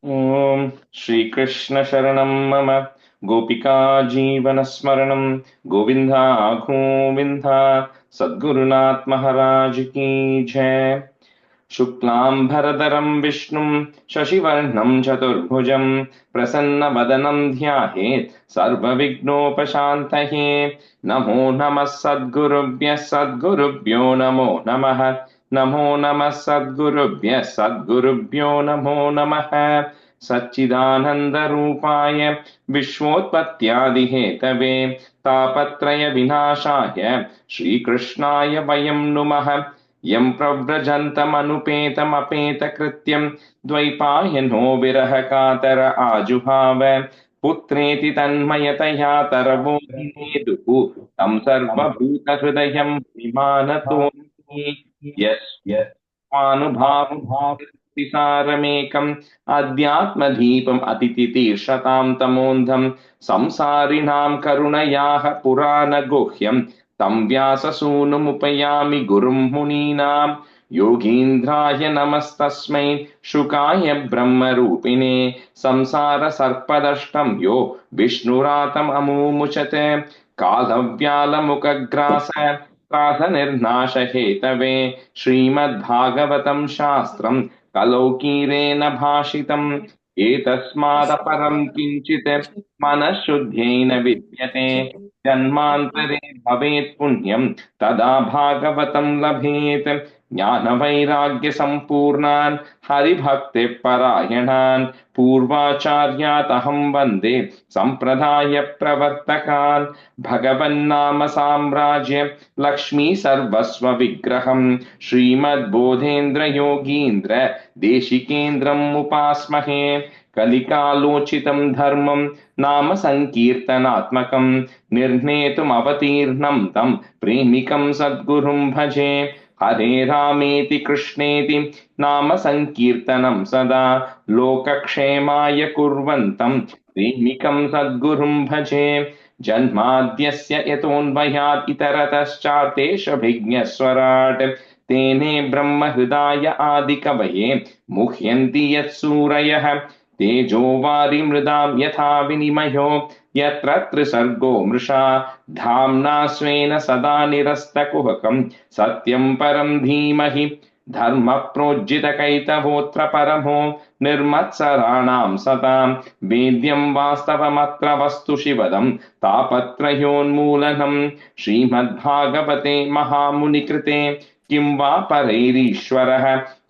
ॐ श्रीकृष्ण शरणं मम गोपिका जीवनस्मरणं गोविन्दा गोविन्दा सद्गुरुनाथ महाराज की जय। शुक्लाम्भरधरं विष्णुं शशिवर्णं चतुर्भुजं प्रसन्नवदनं ध्यायेत् सर्वविघ्नोपशान्तये। नमो नमः सद्गुरुभ्यः सद्गुरुभ्यो नमो नमः। नमो नमः सद्गुरुभ्यः सद्गुरुभ्यो नमो नमः। सच्चिदानन्दरूपाय विश्वोत्पत्त्यादिहेतवे तापत्रय विनाशाय श्रीकृष्णाय वयं नुमः। यं प्रव्रजन्तमनुपेतमपेतकृत्यं द्वैपायनो विरहकातर आजुहाव पुत्रेति तन्मयतया तरवोऽभिनेदुः तं सर्वभूतहृदयं विमानतोऽस्मि यस्मानुभावसारमेकम् अध्यात्मदीपम् अतिथितीर्षतां तमोन्धं संसारिणां करुणयाः पुराणगुह्यम् तं व्याससूनुमुपयामि गुरुं मुनीनां योगीन्द्राय नमस्तस्मै शुकाय ब्रह्मरूपिणे संसारसर्पदष्टं यो विष्णुरातममुमुचत् कालव्यालमुखग्रास त्रासनिर्नाशहेतवे श्रीमद्भागवतं शास्त्रं कलौकीरेण भाषितम् एतस्मादपरं किञ्चित् मनःशुद्ध्यै न विद्यते जन्मान्तरे भवेत् पुण्यं तदा भागवतं लभेत् ज्ञानवैराग्यसम्पूर्णान् हरिभक्तिपरायणान् पूर्वाचार्यातहं वन्दे सम्प्रदायप्रवर्तकान् भगवन्नाम साम्राज्य लक्ष्मी सर्वस्व विग्रहं श्रीमद्बोधेन्द्र योगीन्द्र देशिकेन्द्रम् उपास्महे कलिकालोचितं धर्मं नाम संकीर्तनात्मकं निर्णेतुमवतीर्णं तं प्रेमिकं सद्गुरुं भजे। हरे रामेति कृष्णेति नाम संकीर्तनं सदा लोकक्षेमाय कुर्वन्तं प्रेमिकं सद्गुरुं भजे। जन्माद्यस्य यतोऽन्वयात् इतरतश्चार्तेष्वभिज्ञस्वराट् तेने ब्रह्महृदाय आदिकवये मुह्यन्ति यत्सूरयः तेजो वारिमृदां यथा विनिमयो यत्र त्रिसर्गो मृषा धाम्ना स्वेन सदा निरस्तकुहकं सत्यं परं धीमहि धर्मप्रोज्झितकैतवोऽत्र परमो निर्मत्सराणां सतां वेद्यं वास्तवमत्र वस्तु शिवदं तापत्रयोन्मूलनं श्रीमद्भागवते महामुनिकृते किं वा परैरीश्वरः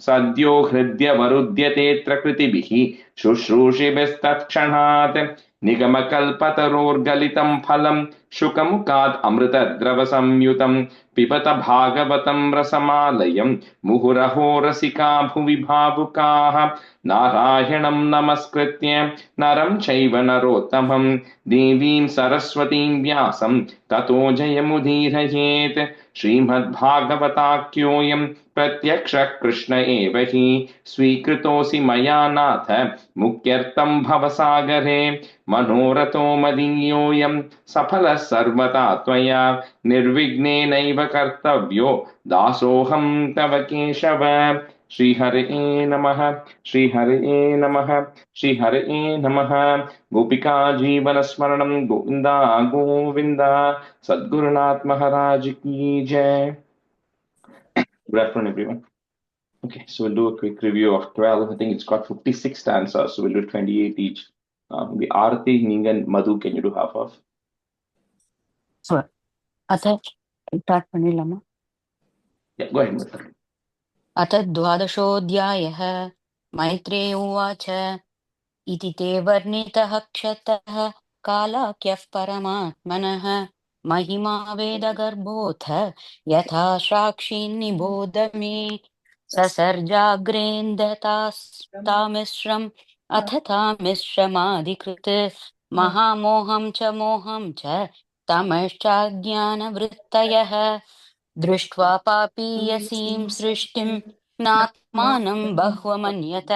सद्यो हृद्यवरुध्यतेऽत्र कृतिभिः शुश्रूषिभिस्तत्क्षणात् निगमकल्पतरोर्गलितं फलं शुकमुखात् अमृतद्रवसंयुतं पिबत भागवतं रसमालयं मुहुरहो रसिका भुवि भावुकाः नारायणं नमस्कृत्य नरं चैव नरोत्तमं देवीं सरस्वतीं व्यासं ततो जयमुदीरयेत् श्रीमद्भागवताख्योऽयं प्रत्यक्षः कृष्ण एव हि स्वीकृतोऽसि मया नाथ मुक्त्यर्थं भवसागरे मनोरथो मदीयोऽयं सफलः सर्वथा त्वया निर्विघ्नेनैव कर्तव्यो दासोऽहं तव केशव। श्रीहरे नमः। श्रीहरे नमः। श्रीहरे नमः। गोपिका जीवनस्मरणं गोविन्दा गोविन्दा सद्गुरुनाथ महाराज की जय। Good afternoon, everyone. Okay, so we'll do a quick review of 12. I think it's got 56 stanzas, so we'll do 28 each. The Arati, Ning, and Madhu, can you do half of? Sure. अथ start பண்ணிடலாமா? Yeah, go ahead, Madhu. अथ द्वादशोऽध्यायः। मैत्रेय उवाच इति ते वर्णितः क्षतः कालाख्यः परमात्मनः महिमा वेदगर्भोऽथ यथा साक्षीन्निबोध मे ससर्जाग्रेन्दतास्तामिश्रम् अथ तामिश्रमाधिकृत् महामोहं च मोहं च तमश्चाज्ञानवृत्तयः दृष्ट्वा पापीयसीं सृष्टिं नात्मानं बह्वमन्यत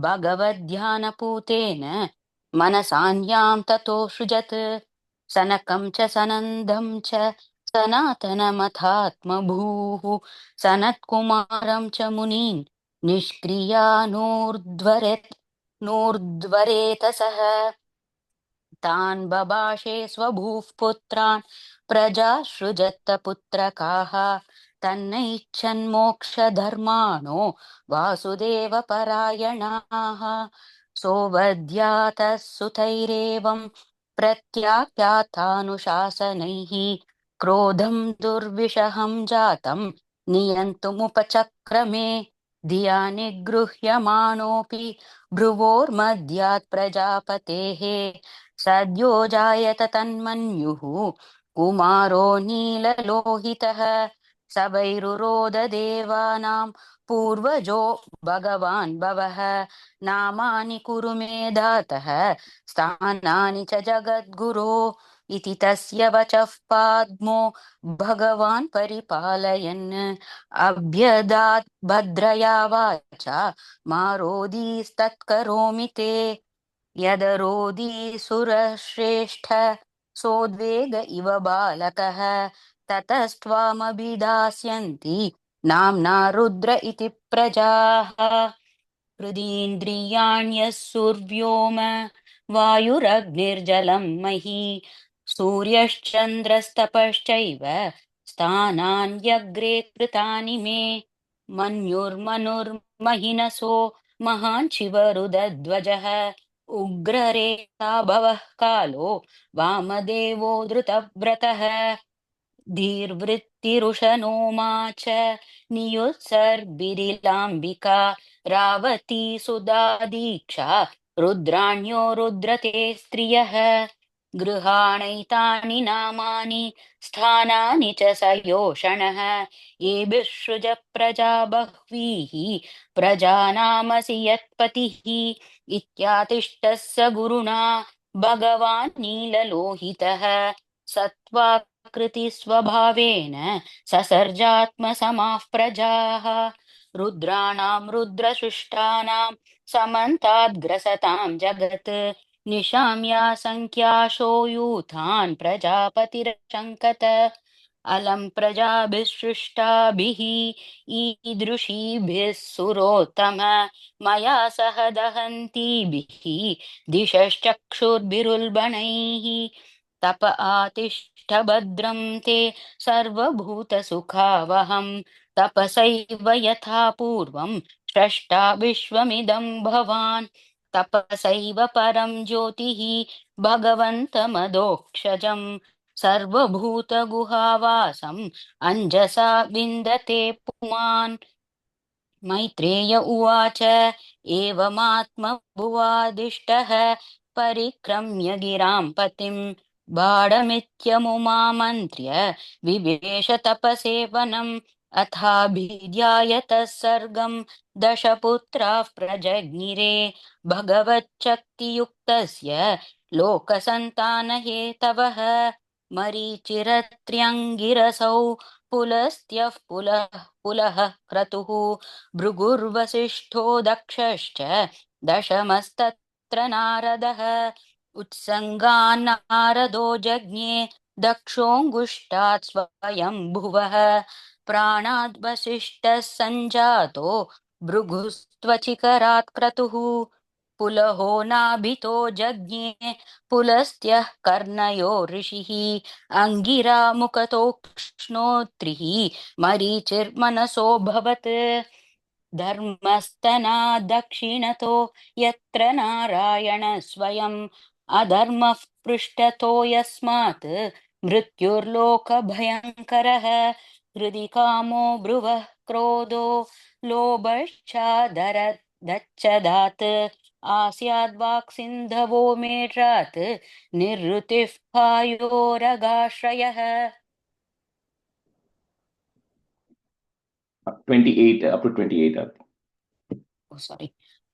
भगवद्ध्यानपूतेन मनसान्यां ततो सृजत् सनकं च सनन्दं च सनातनमथात्मभूः सनत्कुमारं च मुनीन् निष्क्रियानूर्ध्वरत् नूर्ध्वरेतसः तान् बभाषे स्वभूः पुत्रान् प्रजासृजत पुत्रकाः तन्नैच्छन्मोक्षधर्माणो वासुदेवपरायणाः सोऽवध्यातः सुतैरेवं प्रत्याख्यातानुशासनैः क्रोधं दुर्विषहं जातं नियन्तुमुपचक्रमे धिया निगृह्यमाणोऽपि भ्रुवोर्मध्यात् प्रजापतेः सद्यो जायत तन्मन्युः कुमारो नीललोहितः सबैरुरोद देवानां पूर्वजो भगवान् भवः नामानि कुरु मे धातः स्थानानि च जगद्गुरो इति तस्य वचः पाद्मो भगवान् परिपालयन् अभ्यदात् भद्रया वाचा मारोदीस्तत्करोमि ते यदरोदीसुरश्रेष्ठ सोद्वेग इव बालकः ततस्त्वामभिधास्यन्ति नाम्ना रुद्र इति प्रजाः हृदीन्द्रियाण्यः सुर्व्योम वायुरग्निर्जलं मही सूर्यश्चन्द्रस्तपश्चैव स्थानान्यग्रे कृतानि मे मन्युर्मनुर्महिनसो महान् शिवरुदध्वजः उग्ररेता भवः कालो वामदेवो धृतव्रतः धीर्वृत्तिरुशनो मा च नियुत्सर्बिरिलाम्बिका रावती सुधा दीक्षा रुद्राण्यो रुद्रते स्त्रियः गृहाणैतानि नामानि स्थानानि च सयोषणः येभिः सृज प्रजा बह्वीः प्रजानामसि यत्पतिः इत्यातिष्ठः स गुरुणा भगवान् नीललोहितः सत्त्वाकृतिस्वभावेन ससर्जात्मसमाः प्रजाः रुद्राणां रुद्रसृष्टानां समन्ताद्ग्रसतां जगत् निशाम्यासङ्ख्याशो यूथान् प्रजापतिरशङ्कत अलं प्रजाभिः सृष्टाभिः ईदृशीभिः सुरोत्तम मया सह दहन्तीभिः दिशश्चक्षुर्भिरुल्बणैः तप आतिष्ठ भद्रं ते सर्वभूतसुखावहं तपसैव यथा पूर्वं स्रष्टा विश्वमिदं भवान् तपसैव परं ज्योतिः भगवन्तमदोक्षजम् सर्वभूतगुहावासम् अञ्जसा विन्दते पुमान् मैत्रेय उवाच एवमात्मभुवादिष्टः परिक्रम्य गिरां पतिं बाढमित्यमुमामन्त्र्य विवेश तपसेवनम् अथाभिध्यायतः सर्गं दशपुत्राः प्रजज्ञिरे भगवच्चक्तियुक्तस्य लोकसन्तानहेतवः मरीचिरत्र्यङ्गिरसौ पुलस्त्यः पुलः क्रतुः भृगुर्वसिष्ठो दक्षश्च दशमस्तत्र नारदः उत्सङ्गान्नारदो जज्ञे दक्षोऽङ्गुष्ठात् स्वयंभुवः प्राणाद्वसिष्ठः सञ्जातो भृगुस्त्वचिकरात् क्रतुः पुलहो नाभितो जज्ञे पुलस्त्यः कर्णयो ऋषिः अङ्गिरा मुखतोक्ष्णोत्रिः मरीचिर्मनसोऽभवत् धर्मस्तना दक्षिणतो यत्र नारायण स्वयम् अधर्मः पृष्ठतो यस्मात् मृत्युर्लोकभयङ्करः हृदि कामो ब्रुवः क्रोधो लोभश्चादरदच्चदात् आस्याद्वाक्सिन्धवो मेढ्रात् निर्वृतिः पायोरगाश्रयः 28 up to 28 up. sorry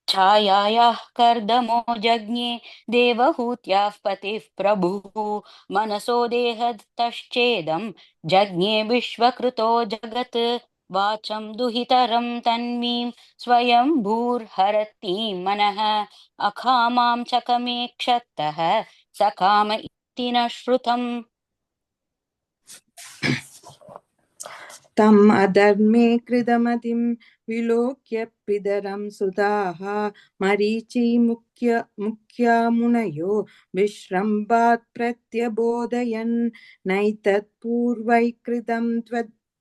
छायायाः कर्दमो जज्ञे देवहूत्याः पतिः प्रभुः मनसो देहतश्चेदं जज्ञे विश्वकृतो जगत् वाचं दुहितरं तन्मीं स्वयं भूर्हरतीं मनः अकामां चकमे क्षत्तः सकाम इति न श्रुतम् तम् अधर्मे कृतमतिं विलोक्य पितरं सुताः मरीचि मुख्या मुनयो विश्रम्भात् प्रत्यबोधयन् नैतत्पूर्वैकृतं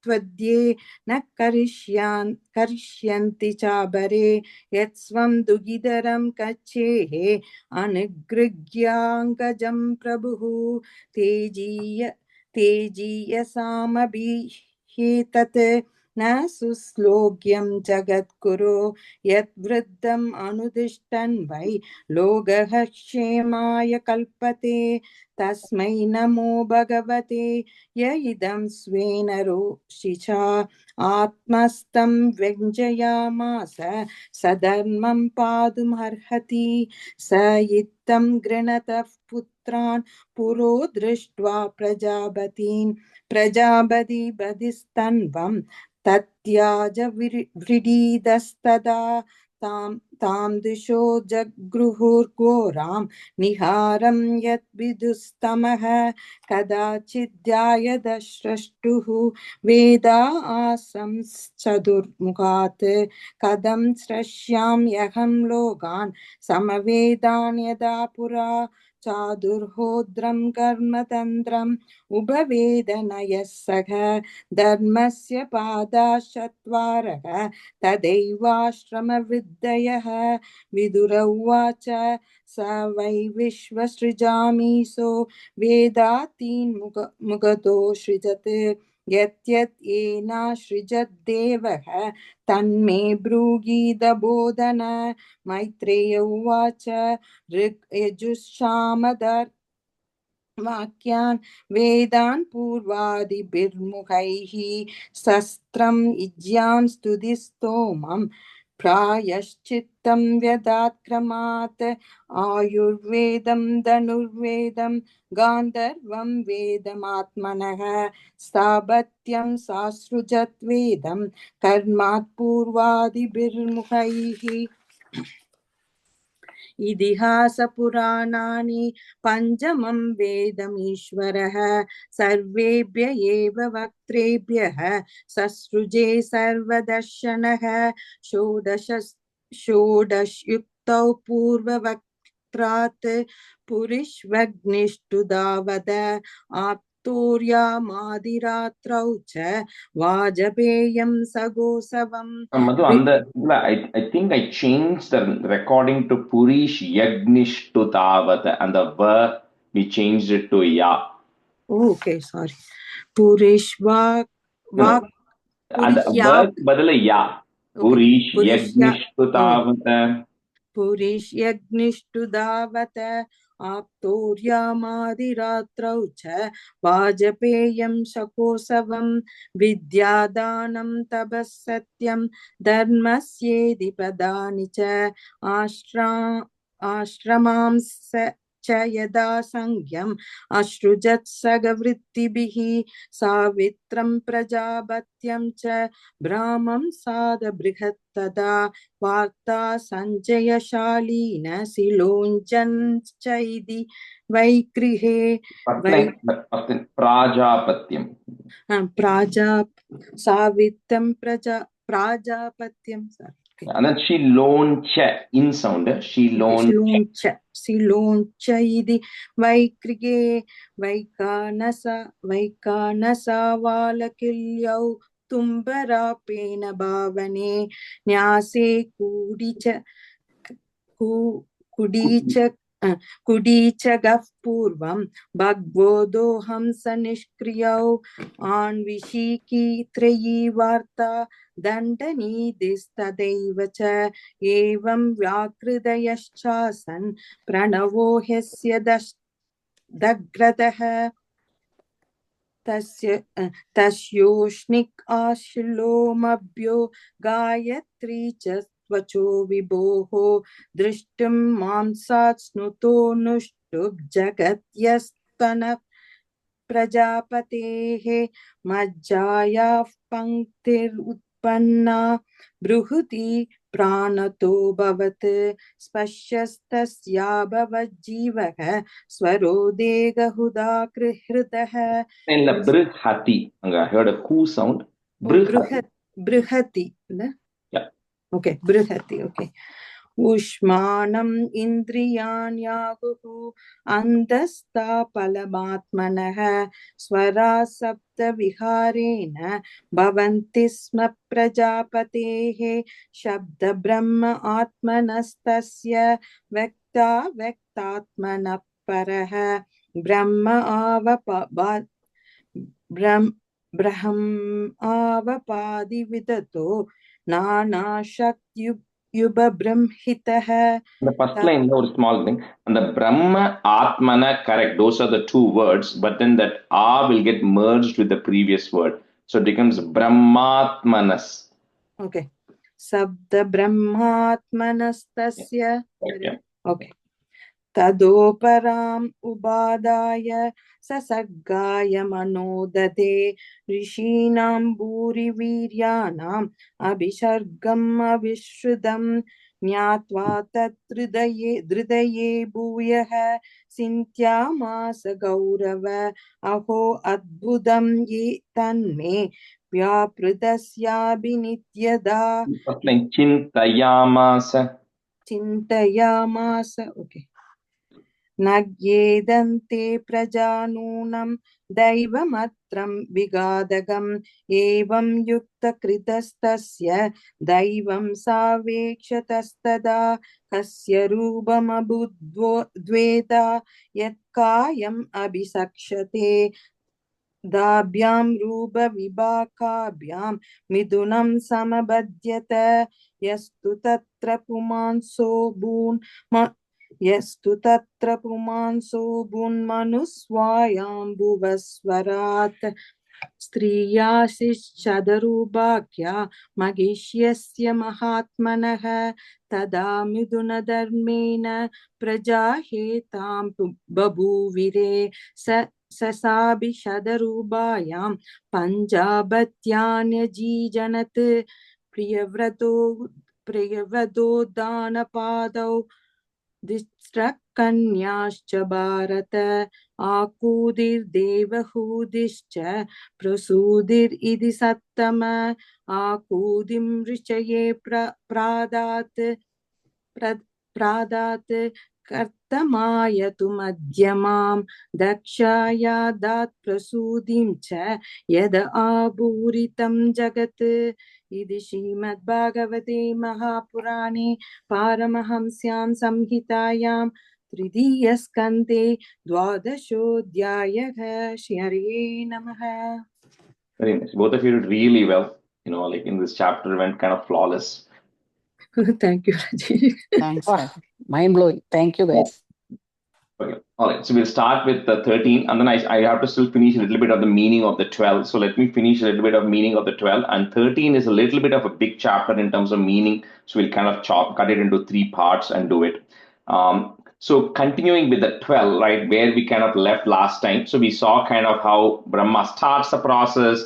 त्वद्ये न करिष्यन्ति चाबरे यत्स्वं दुहितरं कच्छेः अनुगृह्याङ्गजं प्रभुः तेजीयसामभिहेतत् न सुश्लोक्यं जगद्गुरो यद्वृद्धम् अनुदिष्टन् वै लोकः क्षेमाय कल्पते तस्मै नमो भगवते य इदं स्वेन रोषिषा आत्मस्तं व्यञ्जयामास सधर्मं पातुमर्हति स इत्थं गृणतः पुत्रान् पुरो दृष्ट्वा प्रजापतिस्तन्वं तत्याज व्रीडीदस्तदा तां दिशो जगृहुर्घोरां निहारं यद्विदुस्तमः कदाचिद्ध्यायदश्रष्टुः वेदा आसंश्चतुर्मुखात् कथं स्रश्याम्यहं लोकान् समवेदान् यदा पुरा चादुर्होद्रं कर्मतन्त्रम् उपवेदनयः सह धर्मस्य पादाश्चत्वारः तदैवाश्रमवृद्धयः विदुर उवाच स वै विश्वसृजामीशो वेदातीन् मुगतो सृजत् यत् येनासृजद्देवः तन्मे ब्रूगीदबोधन मैत्रेय उवाच ऋग्यजुःसामदर् वाक्यान् वेदान् पूर्वादिभिर्मुखैः शस्त्रम् इज्यां स्तुतिस्तोमं प्रायश्चित्तं व्यदात्क्रमात् आयुर्वेदं धनुर्वेदं गान्धर्वं वेदमात्मनः स्थापत्यं सासृजद्वेदं कर्मात् पूर्वादिभिर्मुखैः इतिहासपुराणानि पञ्चमं वेदमीश्वरः सर्वेभ्य एव वक्त्रेभ्यः ससृजे सर्वदर्शनः षोडशयुक्तौ पूर्ववक्त्रात् पुरिष्वग्निष्टुदावद आप्तोर्यामादिरात्रौ च वाजपेयं सगोसवम् Madhu, I think I changed the recording to Purish Yagnish to Tavat, and the we changed it to Ya. Okay, sorry. Purishva Vak And Purishya badala Ya. Purish Purishya Yagnish to Tavat. पुरिष्यग्निष्टु दावत आप्तोर्यामादिरात्रौ च वाजपेयं शकोत्सवं विद्यादानं तपः सत्यं धर्मस्येदि पदानि च आश्रमांस च यदा संज्ञम् अश्रुजत् सगवृत्तिभिः सावित्रं प्रजापत्यं च ब्राह्मं साद बृहत् तदा वार्ता सञ्जयशालीन शिलोञ्जन् च इति वैगृहे Prajapatyam. सावित्रं प्राजापत्यं And then she loncha in sound. She loncha. शिलोञ्च इति वैगृहे वैकानसा वालकिल्यौ तुम्बरापेण भावने न्यासे कुडीचगः पूर्वं भगवोदोहं स निष्क्रियौ आन्विषीकी त्रयी वार्ता दण्डनीतिस्तदैव च एवं व्याकृतयश्चासन् प्रणवो ह्यस्य दग्रतः तस्योष्णिक् आशिलोमभ्यो गायत्री च त्वचो विभोः दृष्टुं मांसात् स्नुतोऽनुष्टुप् जगत्यस्तनः प्रजापतेः मज्जायाः पङ्क्तिरुत्पन्ना बृहति प्राणतो भवत् स्पश्यस्तस्याभवज्जीवः स्वरो देगहुदाकृहृतः Brihati. I heard a ku sound. Brihati Yeah. Okay, Brihati, okay. Ushmanam indriyanyaguhu andastapalamatmanaha swara sapta viharena bhavanti sma prajapatehe shabda brahma atmanastasya vekta vektatmana paraha brahma brahmavapadi vidato nana shaktubhrahmhitah. The first line, no small thing, and the Brahma Atmana, correct. Those are the two words, but then that A will get merged with the previous word, so it becomes Brahmatmanas. Okay. Sabda brahmatmanastasya. Yeah. Okay. तदोपराम् उपादाय ससर्गाय मनोदधे ऋषीणां भूरिवीर्याणाम् अभिसर्गम् अविश्रुतम् ज्ञात्वा तत्हृदये भूयः चिन्त्यामास गौरव अहो अद्भुतं ये तन्मे व्यापृतस्याभिनित्यदा First line, Chintayamasa. चिन्तयामास. Okay. नग्येदन्ते प्रजानूनं दैवमत्रं विगादगम् एवं युक्तकृतस्तस्य दैवं सावेक्षतस्तदा कस्य रूपमबुद्वेदा यत्कायम् अभिसक्षते दाभ्यां रूपविभाकाभ्यां मिथुनं समबध्यत यस्तु तत्र पुमांसो भून्मनुस्वायाम्बुवस्वरात् स्त्रियाशिश्चदरूपाख्या महिष्यस्य महात्मनः तदा मिथुनधर्मेण प्रजाहेतां बभूविरे ससाभिषदरूपायां पञ्जाबत्यान्यजीजनत् प्रियव्रतो दानपादौ दिष्ट्रकन्याश्च भारत आकूदिर्देवहूदिश्च प्रसूदिरिति सत्तम आकूदिं ऋषये प्रादात् कर्तमायतु मध्यमां दक्षाया दात् प्रसूदिं च यद आभूरितं जगत् इति श्रीमद्भागवते महापुराणे पारमहंस्यां संहितायां तृतीयस्कन्धे द्वादशोऽध्यायः। श्री हरये नमः. Very nice. Both of you did really well. Like in this chapter went kind of flawless. Thank you, Rajesh. Thanks. Mind blowing. Thank you, guys. Okay. All right. So we'll start with the 13, and then I have to still finish a little bit of the meaning of the 12. So let me finish a little bit of meaning of the 12. And 13 is a little bit of a big chapter in terms of meaning. So we'll kind of cut it into 3 parts and do it. So continuing with the 12, right, where we kind of left last time. So we saw kind of how Brahma starts the process.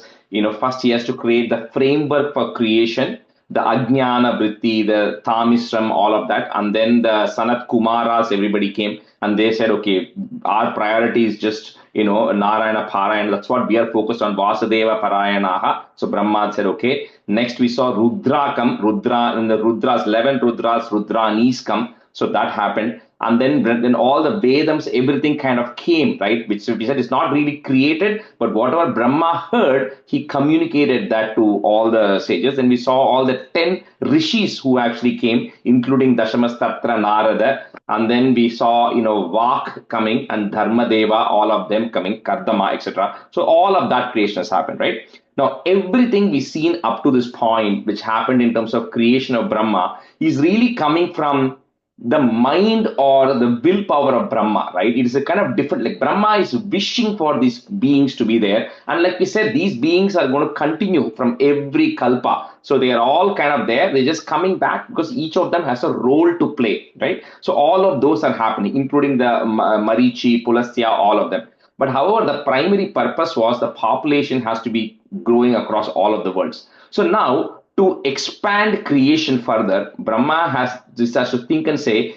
First he has to create the framework for creation, the Ajnana Vritti, the Tamisram, all of that. And then the Sanat Kumaras, everybody came and they said, okay, our priority is just, Narayana Parayana. That's what we are focused on, Vasudeva Parayanaha. So Brahma said, okay. Next we saw Rudra come, in the Rudras, 11 Rudras, Rudranis come. So that happened. And then all the Vedams, everything kind of came, right? Which we said is not really created, but whatever Brahma heard, he communicated that to all the sages. And we saw all the 10 rishis who actually came, including Dashamastatra, Narada. And then we saw, Vak coming and Dharmadeva, all of them coming, Kardama, etc. So all of that creation has happened, right? Now, everything we've seen up to this point, which happened in terms of creation of Brahma, is really coming from the mind or the willpower of Brahma, right? It is a kind of different, like Brahma is wishing for these beings to be there. And like we said, these beings are going to continue from every kalpa. So they are all kind of there. They're just coming back because each of them has a role to play, right? So all of those are happening, including the Marichi, Pulastya, all of them. But however, the primary purpose was the population has to be growing across all of the worlds. So now, to expand creation further, Brahma has to think and say,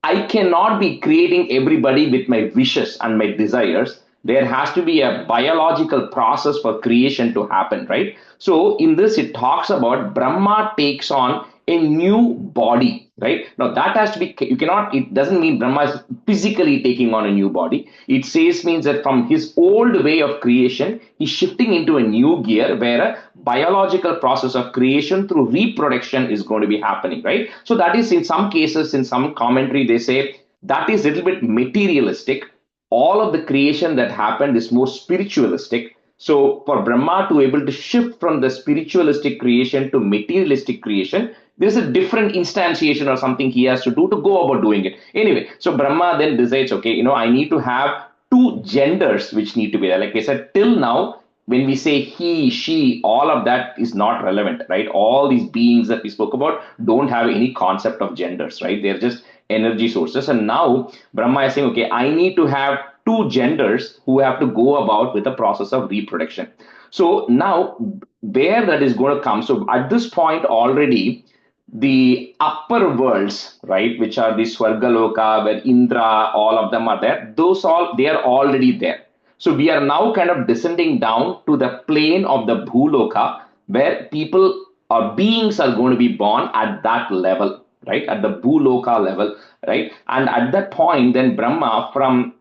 I cannot be creating everybody with my wishes and my desires. There has to be a biological process for creation to happen, right? So in this, it talks about Brahma takes on a new body, right? Now that has to be, you cannot, it doesn't mean Brahma is physically taking on a new body. It says means that from his old way of creation, he's shifting into a new gear where a biological process of creation through reproduction is going to be happening, right? So that is in some cases, in some commentary, they say that is a little bit materialistic. All of the creation that happened is more spiritualistic. So for Brahma to able to shift from the spiritualistic creation to materialistic creation, there's a different instantiation or something he has to do to go about doing it. Anyway, so Brahma then decides, okay, I need to have two genders which need to be there. Like I said, till now, when we say he, she, all of that is not relevant, right? All these beings that we spoke about don't have any concept of genders, right? They're just energy sources. And now Brahma is saying, okay, I need to have two genders who have to go about with the process of reproduction. So now where that is going to come, so at this point already, the upper worlds, right, which are the Swargaloka, where Indra, all of them are there, those all, they are already there. So we are now kind of descending down to the plane of the Bhuloka, where people or beings are going to be born at that level, right, at the Bhuloka level, right? And at that point, then Brahma, from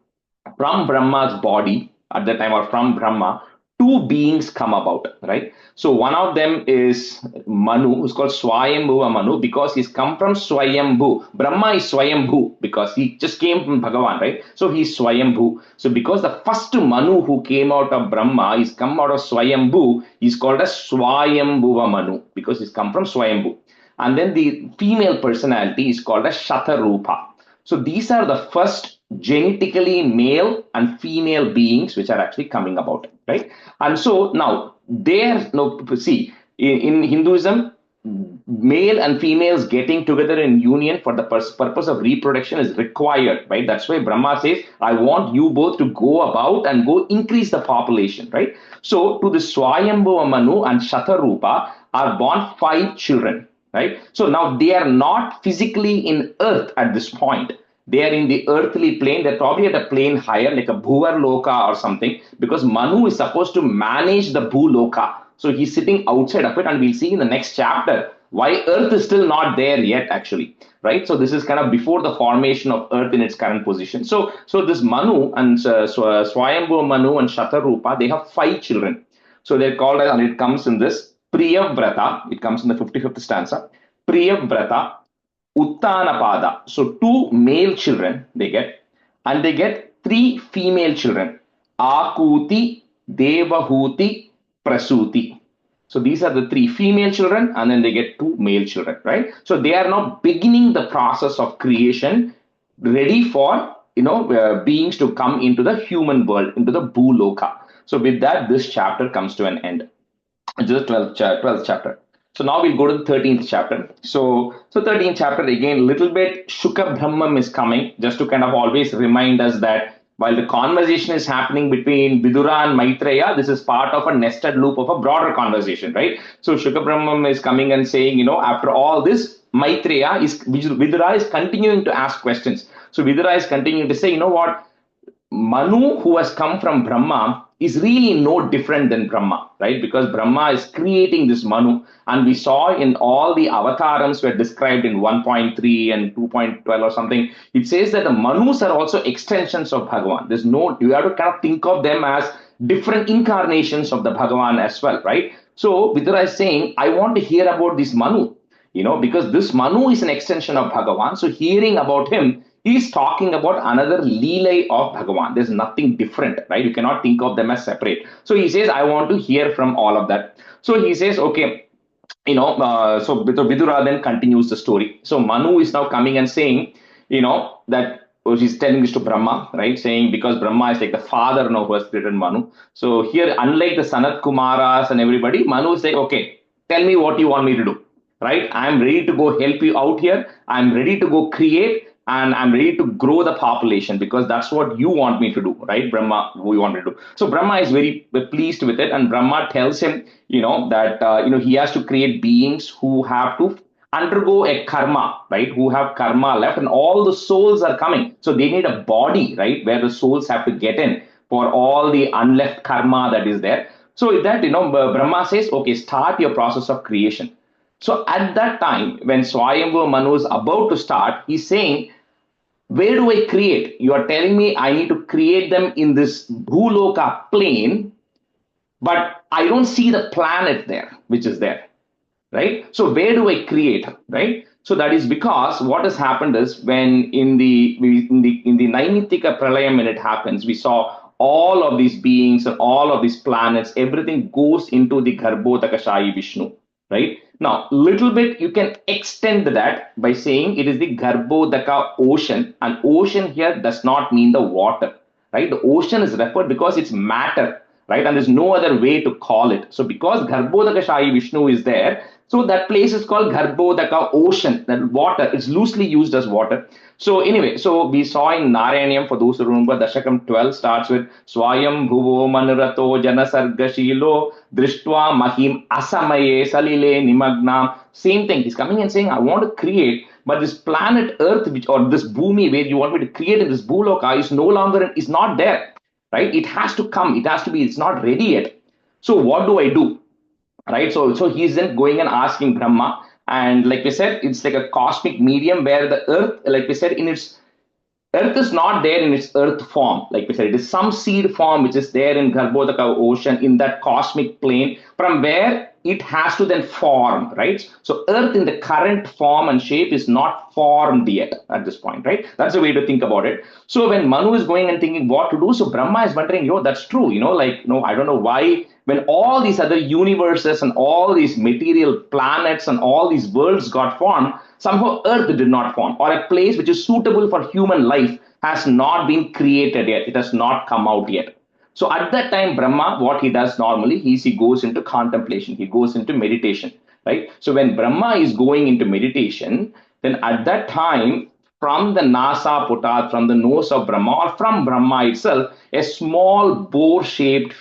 Brahma's body at that time, or from Brahma, two beings come about, right? So one of them is Manu, who's called Swayambhuva Manu, because he's come from Swayambhu. Brahma is Swayambhu because he just came from Bhagavan, right? So he's Swayambhu. So because the first Manu who came out of Brahma is come out of Swayambhu, he's called as Swayambhuva Manu because he's come from Swayambhu. And then the female personality is called as Shatarupa. So these are the first genetically male and female beings which are actually coming about, right? And so now see, in Hinduism, male and females getting together in union for the purpose of reproduction is required, right? That's why Brahma says, I want you both to go about and go increase the population, right? So to the Swayambhuva Manu and Shatarupa are born 5 children, right? So now they are not physically in earth at this point. They are in the earthly plane. They're probably at a plane higher, like a Bhuvar Loka or something, because Manu is supposed to manage the Bhuloka. So he's sitting outside of it, and we'll see in the next chapter why Earth is still not there yet, actually, right? So this is kind of before the formation of Earth in its current position. So this Manu and Swayambhuva Manu and Shatarupa, they have 5 children. So they're called, and it comes in this Priyavrata. It comes in the 55th stanza. Priyavrata, Uttanapada. So 2 male children they get, and they get 3 female children. Akuti, Devahuti, Prasuti. So these are the 3 female children, and then they get 2 male children, right? So they are now beginning the process of creation, ready for beings to come into the human world, into the Bhuloka. So with that, this chapter comes to an end. It's the 12th chapter. So now we'll go to the 13th chapter. So 13th chapter, again, little bit Shuka Brahmam is coming, just to kind of always remind us that while the conversation is happening between Vidura and Maitreya, this is part of a nested loop of a broader conversation, right? So Shuka Brahmam is coming and saying, after all this, Vidura is continuing to ask questions. So Vidura is continuing to say, what? Manu, who has come from Brahma, is really no different than Brahma, right? Because Brahma is creating this Manu. And we saw in all the avatarams were described in 1.3 and 2.12 or something. It says that the Manus are also extensions of Bhagavan. You have to kind of think of them as different incarnations of the Bhagavan as well, right? So Vidura is saying, I want to hear about this Manu, because this Manu is an extension of Bhagavan. So hearing about him, he's talking about another Leela of Bhagavan. There's nothing different, right? You cannot think of them as separate. So he says, I want to hear from all of that. So he says, okay, so Vidura then continues the story. So Manu is now coming and saying, that he's telling this to Brahma, right? Saying, because Brahma is like the father now who has created Manu. So here, unlike the Sanat Kumaras and everybody, Manu is like, okay, tell me what you want me to do, right? I'm ready to go help you out here. I'm ready to go create. And I'm ready to grow the population because that's what you want me to do, right? Brahma, who you want me to do. So Brahma is very pleased with it. And Brahma tells him, that, he has to create beings who have to undergo a karma, right? Who have karma left, and all the souls are coming. So they need a body, right? Where the souls have to get in for all the unleft karma that is there. So with that, Brahma says, okay, start your process of creation. So at that time, when Swayambhu Manu is about to start, he's saying, where do I create? You are telling me I need to create them in this Bhuloka plane, but I don't see the planet there, which is there, right? So where do I create, right? So that is because what has happened is when in the Naimitika Pralayam, when it happens, we saw all of these beings and all of these planets, everything goes into the Garbhodakashayi Vishnu, right? Now, little bit you can extend that by saying it is the Garbhodaka ocean, and ocean here does not mean the water, right? The ocean is referred because it's matter, right? And there's no other way to call it. So because Garbhodakashayi Vishnu is there, so that place is called Garbhodaka ocean, that water. It's loosely used as water. So anyway, so we saw in Narayanyam, for those who remember, Dashakam 12 starts with Swayam Bhuvo Manurato Janasargashilo Drishtva Mahim Asamaye Salile Nimagnam. Same thing. He's coming and saying, I want to create, but this planet Earth, which or this Bhumi where you want me to create in this Bhuloka is no longer, is not there, right? It has to come. It has to be, it's not ready yet. So what do I do? Right, so he's then going and asking Brahma, and like we said, it's like a cosmic medium where the earth, like we said, in its earth is not there in its earth form, like we said, it is some seed form which is there in Garbhodaka ocean, in that cosmic plane, from where it has to then form, right? So earth in the current form and shape is not formed yet at this point, right? That's the way to think about it. So when Manu is going and thinking what to do, so Brahma is wondering, that's true, like, I don't know why, when all these other universes and all these material planets and all these worlds got formed, somehow Earth did not form, or a place which is suitable for human life has not been created yet. It has not come out yet. So at that time, Brahma, what he does normally is he goes into contemplation. He goes into meditation, right? So when Brahma is going into meditation, then at that time, from the Nasa Putat, from the nose of Brahma, or from Brahma itself, a small boar-shaped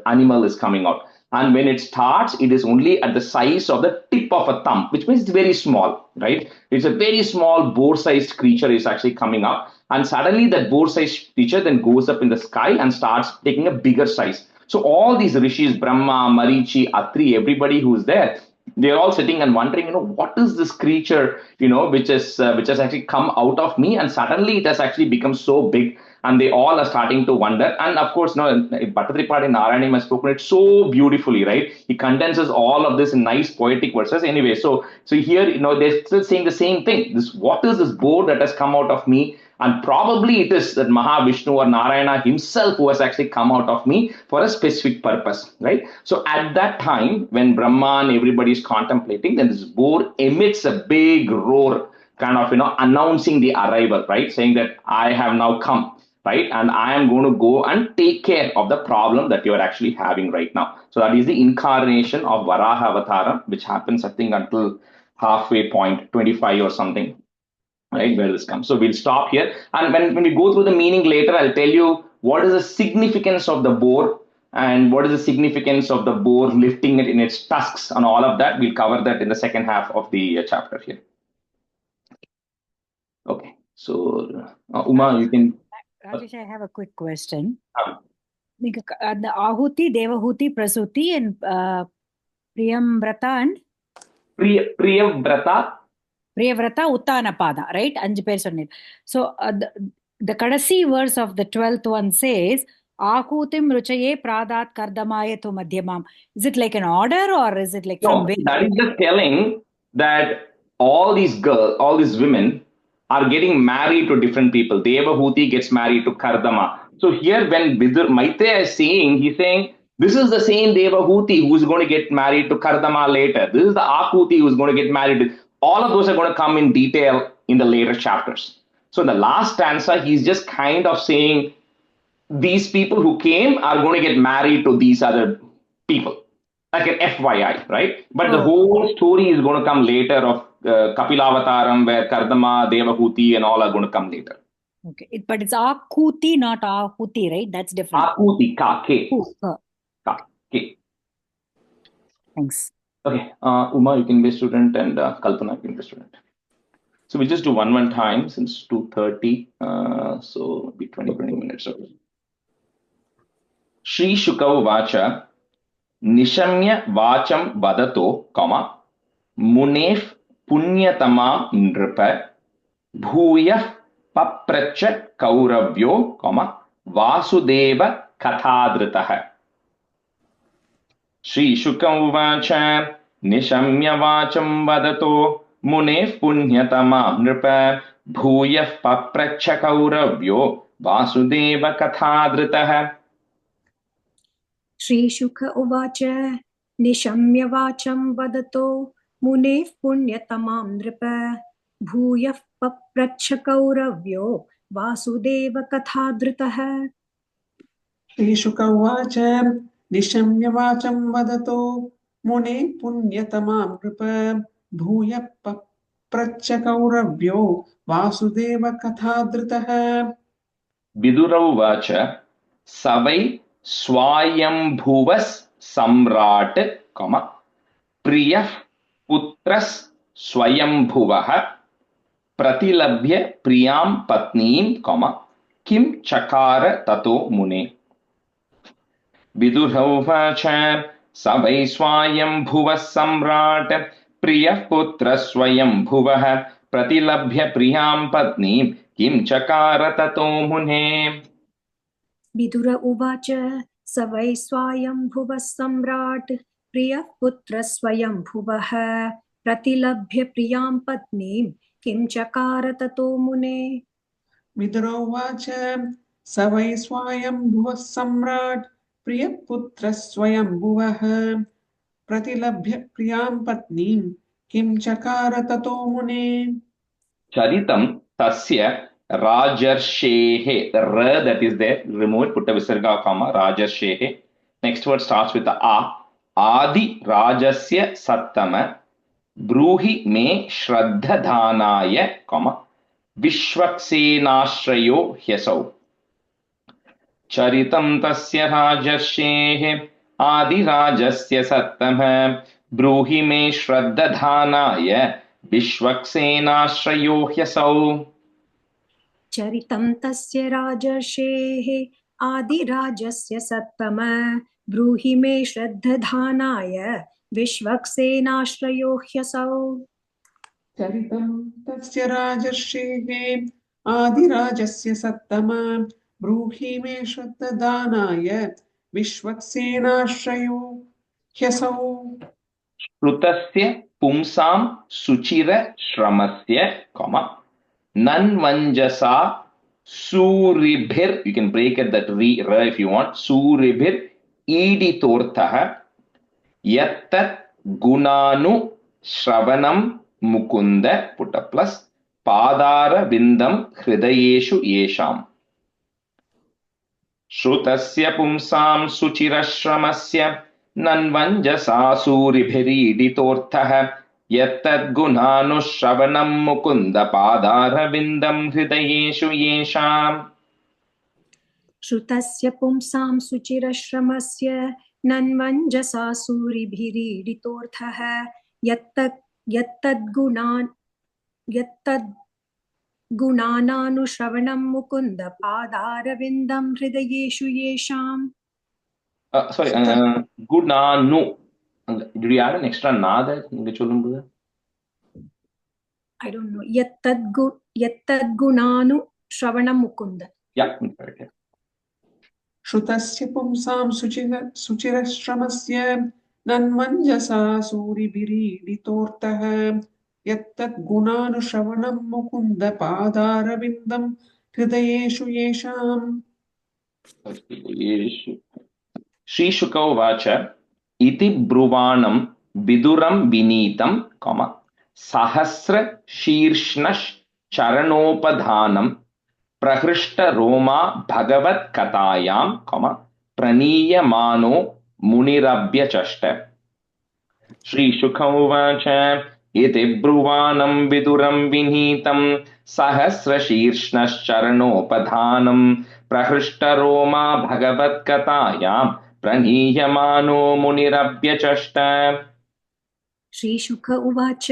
animal is coming out. And when it starts, it is only at the size of the tip of a thumb, which means it's very small, right? It's a very small boar-sized creature is actually coming up. And suddenly that boar-sized creature then goes up in the sky and starts taking a bigger size. So all these rishis, Brahma, Marichi, Atri, everybody who's there, they're all sitting and wondering, what is this creature, which has actually come out of me, and suddenly it has actually become so big, and they all are starting to wonder. And of course, Bhattatripathi Narayanam has spoken it so beautifully, right? He condenses all of this in nice poetic verses. Anyway, so here, they're still saying the same thing. What is this boar that has come out of me? And probably it is that Mahavishnu or Narayana himself who has actually come out of me for a specific purpose, right? So at that time, when Brahma and everybody is contemplating, then this boar emits a big roar, kind of, announcing the arrival, right? Saying that I have now come, right? And I am going to go and take care of the problem that you are actually having right now. So that is the incarnation of Varaha Avataram, which happens, I think, until halfway point, 25 or something. Right, where this comes. So we'll stop here. And when we go through the meaning later, I'll tell you what is the significance of the boar and what is the significance of the boar lifting it in its tusks and all of that. We'll cover that in the second half of the chapter here. Okay. So, Uma, you can... Rajesh, I have a quick question. The Ahuti, Devahuti, Prasuti, and Priyamvrata and... Priyavrata, Uttanapada, right? Anju per sonnir. So the Kadasi verse of the 12th one says, Ahutim Ruchaye Pradat Kardamaye to Madhyamam. Is it like an order or is it like no, that is just telling that all these girls, all these women are getting married to different people. Devahuti gets married to Kardama. So here when Maitreya is saying, he's saying, this is the same Devahuti who's going to get married to Kardama later. This is the Ahuti who's going to get married to... All of those are going to come in detail in the later chapters. So in the last stanza, he's just kind of saying these people who came are going to get married to these other people, like an FYI, right? But the whole story is going to come later of Kapilavataram, where Kardama, Devahuti and all are going to come later. Okay, but it's Akuti, not Ahuti, right? That's different. Akuti, K. K. Thanks. Okay, Uma, you can be a student, and Kalpana, you can be a student. So we'll just do one time since 2:30, so it'll be 20 minutes. Okay. Shri Shukau Vacha Nishamya Vacham Vadato, comma मुनेः पुण्यतमा नृप भूयः पप्रच्छ कौरव्यो वासुदेव कथादृतः श्रीशुक उवाच निशम्य वाचं वदतो मुनेः पुण्यतमा नृप भूयः पप्रच्छ कौरव्यो वासुदेव कथादृतः श्रीशुक उवाच निशम्य वाचं वदतो मुनेः पुण्यतमां नृप भूयः पप्रच्छ कौरव्यो वासुदेव कथादृतः श्रीशुक उवाच निशम्य वाचं वदतो मुने पुण्यतमां नृप भूयः पप्रच्छ कौरव्यो वासुदेव कथादृतः विदुरौवाच स वै स्वायम्भुवः सम्राट् प्रियः पुत्रः स्वयम्भुवः प्रतिलभ्य प्रियां पत्नीं किं चकार ततो मुने विदुरौवाच स वै स्वायम्भुवः सम्राट् प्रियः पुत्रः स्वयम्भुवः प्रतिलभ्य प्रियां पत्नीं किं चकार ततो मुने विदुर उवाच स वै स्वायम्भुवः सम्राट् प्रियः पुत्रः स्वयम्भुवः प्रतिलभ्य प्रियां पत्नीं किं चकार ततो मुने विदुरोवाच स वै स्वायम्भुवः सम्राट् प्रियः पुत्रः स्वयम्भुवः प्रतिलभ्य प्रियां पत्नीं किं चकार ततो मुने चरितं तस्य राजर्षेः र that is there remove put a visarga comma राजर्षेः next word starts with a आदि राजस्य सत्तम ब्रूहि मे श्रद्धधानाय विश्वक्सेनाश्रयो ह्यसौ चरितं तस्य राजर्षेः आदिराजस्य सत्तम ब्रूहि मे श्रद्धधानाय विश्वक्सेनाश्रयो ह्यसौ चरितं तस्य राजर्षेः आदिराजस्य सत्तम ब्रूहि मे श्रद्धधानाय विश्वक्सेनाश्रयो ह्यसौ चरितं तस्य राजर्षेः आदिराजस्य सत्तम ब्रूहि मे श्रद्धदानाय विश्वक्सेनाश्रयो ह्यसौ श्रुतस्य पुंसां सुचिरश्रमस्य नन्वञ्जसा सूरिभिर् you can break it that ra if you want सूरिभिर् ईडितोर्थः यत्तत् गुणानु श्रवणं मुकुन्द put a plus पादारविन्दं हृदयेषु येषाम् श्रुतस्य पुंसां सुचिरश्रमस्य नन्वञ्जसा सूरिभिरीडितोर्थः यत्तद्गुणानुश्रवणं मुकुन्द पादारविन्दं हृदयेषु येषाम् श्रुतस्य पुंसां सुचिरश्रमस्य नन्वञ्जसा सूरिभिरीडितोर्थः यत्तद्गुणानानुश्रवणं मुकुन्द पादारविन्दं हृदयेषु येषाम् sorry gunanu did you add an extra na there I don't know यत्तद्गुणानुश्रवणं Mukunda yeah okay. श्रुतस्य पुंसां सुचिरश्रमस्य नन्वञ्जसा सूरिभिरीडितोर्थः यत्तद्गुणानुश्रवणं Mukunda पादारविन्दं हृदयेषु येषाम् श्रीशुक उवाच इति ब्रुवाणं विदुरं विनीतं सहस्रशीर्ष्णश्चरणोपधानं प्रहृष्टरोमा भगवत्कथायां प्रणीयमानो मुनिरभ्यचष्ट श्रीशुक उवाच इति ब्रुवाणं विदुरं विनीतं सहस्रशीर्ष्णश्चरणोपधानं प्रहृष्टरोमा भगवत्कथायां प्रणीयमानो मुनिरभ्यचष्ट श्रीशुक उवाच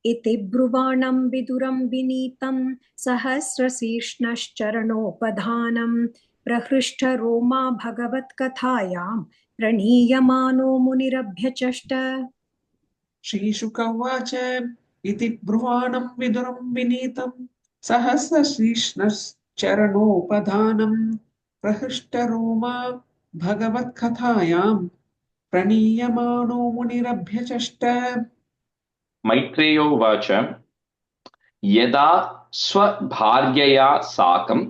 इति ब्रुवाणं विदुरं विनीतं सहस्रशीर्ष्णश्चरणोपधानं प्रहृष्टरोमा भगवत्कथायां प्रणीयमानो मुनिरभ्यचष्ट श्रीशुक उवाच इति ब्रुवाणं विदुरं विनीतं सहस्रशीर्ष्णश्चरणोपधानं प्रहृष्टरोमा भगवत्कथायां प्रणीयमाणो मुनिरभ्यचष्ट मैत्रेयो उवाच यदा स्वभार्यया साकं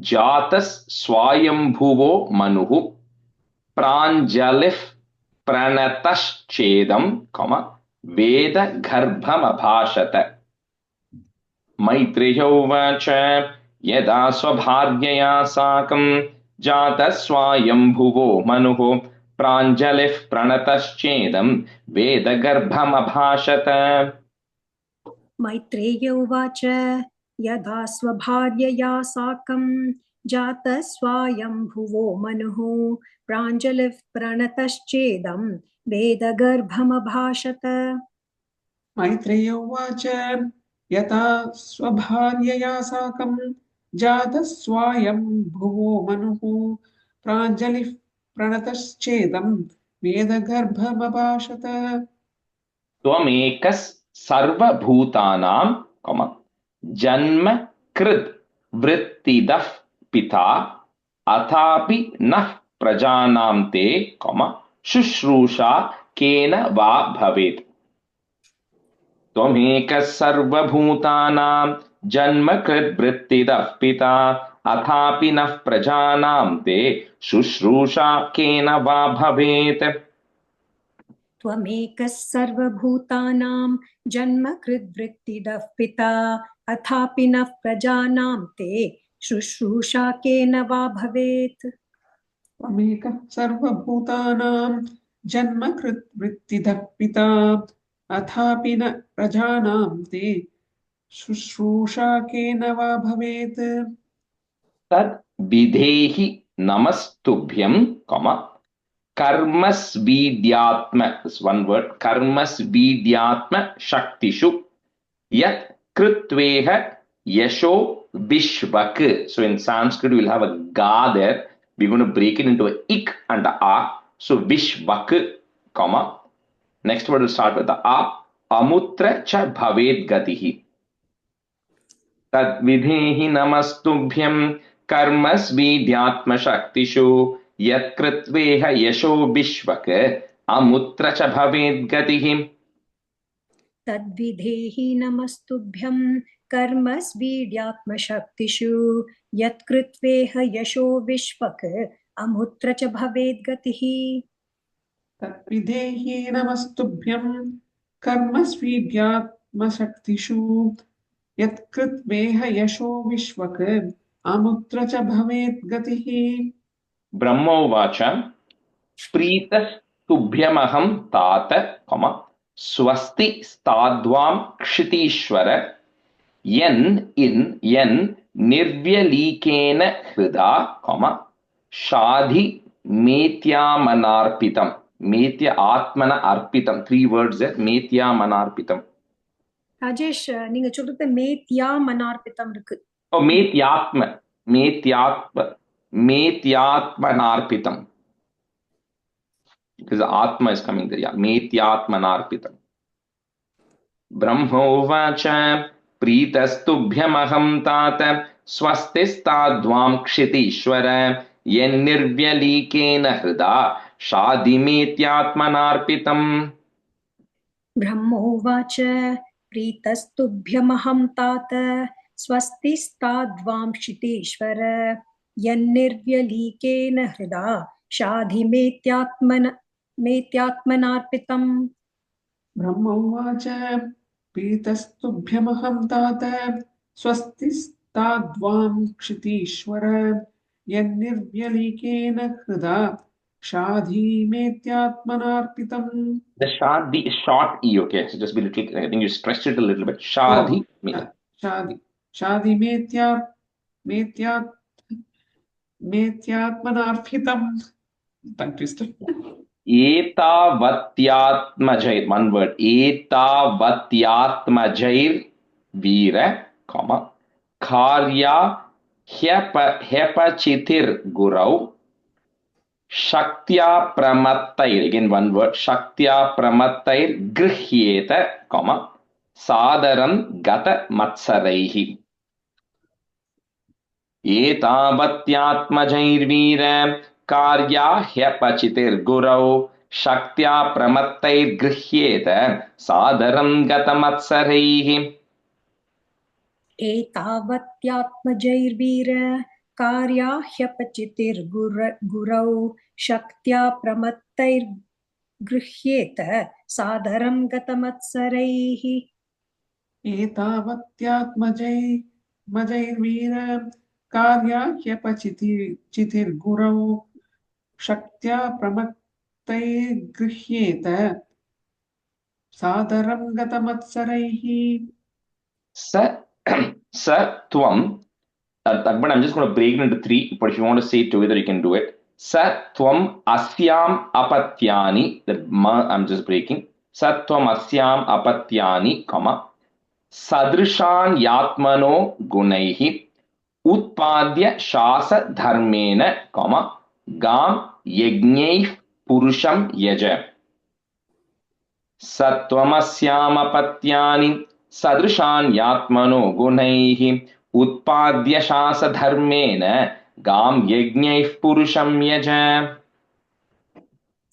जातस्स्वायम्भुवो मनुः प्राञ्जलिः प्रणतश्चेदं वेदगर्भमभाषत मैत्रेयो उवाच यदा स्वभार्यया साकं जातस्स्वायम्भुवो मनुः प्राञ्जलिः प्रणतश्चेदं वेदगर्भमभाषत मैत्रेय उवाच यदा स्वभार्यया साकं जातस्वायम्भुवो मनुः प्राञ्जलिः प्रणतश्चेदं वेदगर्भमभाषत मैत्रेय उवाच यथा स्वभार्यया साकं जातस्वायम्भुवो मनुः प्राञ्जलिः प्रणतश्चेदं वेदगर्भमभाषत त्वमेकः सर्वभूतानां जन्म कृद् वृत्तिदः पिता अथापि नः प्रजानां ते शुश्रूषा केन वा भवेत् त्वमेकः सर्वभूतानां जन्म कृद् वृत्तिदः पिता अथापि नः प्रजानां ते शुश्रूषा केन वा भवेत् त्वमेकः सर्वभूतानां जन्मकृद्वृत्तिदः पिता अथापि नः प्रजानां ते शुश्रूषा केन वा भवेत् त्वमेकः सर्वभूतानां जन्मकृत् वृत्तिदः पिता अथापि न प्रजानां ते शुश्रूषा केन वा भवेत् तद् विधेहि नमस्तुभ्यं कर्मस्वीद्यात्म शक्तिषु यत् कृत्वेह यशो विश्वक. So in Sanskrit we'll have a ga there. We're going to break it into a ik and a a. So vishvak, next word will start with the a. Amutra cha bhaved gatihi. तद्विधेहि नमस्तुभ्यं कर्मस्वीद्यात्मशक्तिषु यत्कृत्वेह यशो विश्वक अमुत्र च भवेद्गतिः तद्विधेहि नमस्तुभ्यं कर्मस्वीड्यात्मशक्तिषु यत्कृत्वेह यशो विश्वक अमुत्र च भवेद्गतिः तद्विधेहि नमस्तुभ्यं कर्मस्वीद्यात्मशक्तिषु यत्कृत्वेह यशो विश्वक अमुत्र च भवेत् गतिः ब्रह्मोवाच प्रीतस्तुभ्यमहं तात स्वस्ति स्ताद्वां क्षितीश्वर यन् निर्व्यलीकेन हृदा शाधि मेत्यामनार्पितं मेत्य आत्मन अर्पितं 3 words there मेत्यामनार्पितं ராஜேஷ் நீங்க சொல்றது மேத்யா மனார்ப்பிதம் இருக்கு Oh, metyatmanarpitam. Because the atma is coming there. Yeah, metyatmanarpitam. Brahmovacha प्रीतस्तुभ्यमहं तात स्वस्तिस्ताद्वां क्षितीश्वर यन्निर्व्यलीकेन हृदा शाधिमेत्यात्मनार्पितम् ब्रह्मोवाच प्रीतस्तुभ्यमहं तात स्वस्तिस्ताद्वां क्षितीश्वर यन्निर्व्यलीकेन हृदा शाधिमेत्यात्मनार्पितम् ब्रह्म उवाच पीतस्तुभ्यमहं तात स्वस्तिस्ताद्वां क्षितीश्वर यन्निर्व्यलीकेन हृदा शाधिमेत्यात्मनार्पितम्. The shadhi is short e, okay? So just be little, I think you stretched it a little bit. Shadhi. मेत्यात्मनार्पितम्. Tongue twister. एतावत्यात्मजैर, one word, एतावत्यात्मजैर वीर, कार्या ह्यपचितिर् गुरौ Shaktya Pramattair, again one word, Shaktya Pramattair Grihyeta, comma, Sadaram Gata Matsaraihi. एतावत्यात्मजैर्वीर कार्या ह्यपचितिर्गुरौ शक्त्या प्रमत्तैर्गृह्येत सादरं गतमत्सरैः एतावत्यात्मजैर्वीर कार्याह्यपचितिर्गुरौ शक्त्या प्रमत्तैर्गृह्येत सादरं गतमत्सरैः एतावत्यात्मजैर्वीर कार्याह्यपचितिर्गुरौ शक्त्या प्रमत्तैर्गृह्येत सादरं गतमत्सरैः स tvam. But I'm just going to break it into three, but if you want to say it together, you can do it. Sa tvam asyam apatyani, I'm just breaking. Sa tvam asyam apatyani, comma, sadrishan yatmano gunaihi, utpadya shasa dharmena, comma, gam yajnaih purusham yaja. Sattvam apatyani, sadrishan yatmano gunaihi, उत्पाद्य शास धर्मेण गाम यज्ञैः पुरुषं यज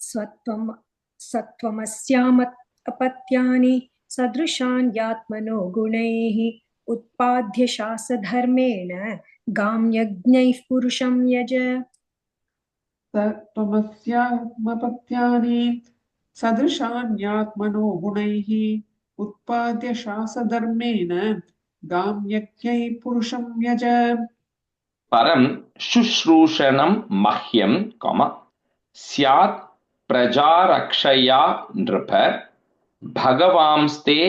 सत्त्वमस्यामपत्यानि सदृशान् यात्मनो गुणैः उत्पाद्य शासधर्मेण गां यज्ञैः पुरुषं यज सत्त्वमस्यामपत्यानि सदृशान्यात्मनो गुणैः उत्पाद्य शासधर्मेण गां यज्ञैः पुरुषं यज परं शुश्रूषणं मह्यं स्यात् प्रजारक्षया नृप भगवांस्ते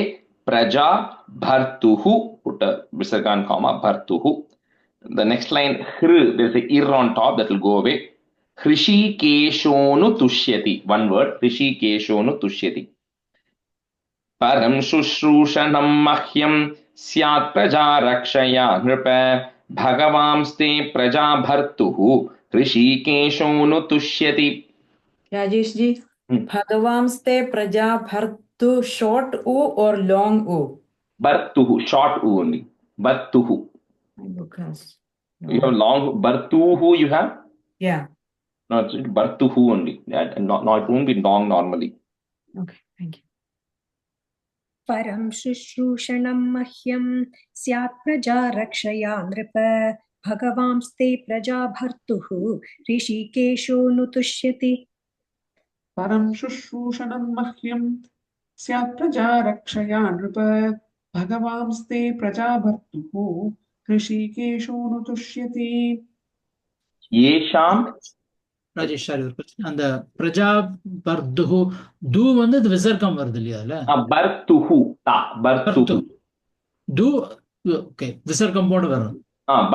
प्रजा भर्तुः विसर्गान् भर्तुः. The next line, there's a ir on top that will go away. Hrishikeshonu tushyati, one word, Hrishikeshonu tushyati. परं शुश्रूषणं मह्यं स्यात् प्रजा रक्षया नृप भगवांस्ते प्रजा भर्तुः ऋषिकेशो नु तुष्यति. राजेश जी, भगवांस्ते प्रजा भर्तु short u or long u? Bhartuh, short u only. Bhartuh. You have long Bhartuh you have? Yeah. No, it's Bhartuh only. No, it won't be long normally. Okay, thank you. परं शुश्रूषणं मह्यं स्यात् प्रजा रक्षया नृप भगवांस्ते प्रजा भर्तुः ऋषिकेशो नु तुष्यति. परं शुश्रूषणं मह्यं स्यात् प्रजा रक्षया नृप भगवांस्ते प्रजा भर्तुः ऋषिकेशो नु तुष्यति. येषां ராஜேஷ் சார் ஒரு பிரச்சனை அந்த பிரஜா பர்துஹு து வந்து இது விசர்க்கம் வருது இல்லையால பர்துஹு தா பர்துஹு து ஓகே விசர்க்கம் போட வரும்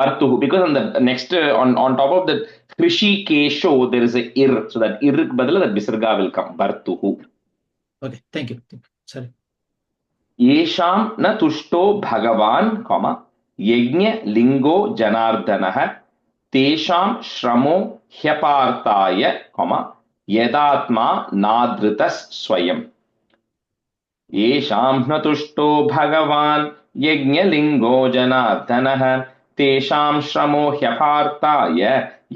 பர்துஹு because on the next on top of the hrishikesho there is a ir so that ir க்கு பதிலா that visarga will come bhartuhu. Okay, thank you sorry. येषां न तुष्टो भगवान् यज्ञ लिंगो जनार्दनः तेषां श्रमो ह्यपार्थाय यदात्मा नादृतः स्वयं. येषां न तुष्टो भगवान् यज्ञलिंगो जनार्दनः तेषां श्रमो ह्यपार्थाय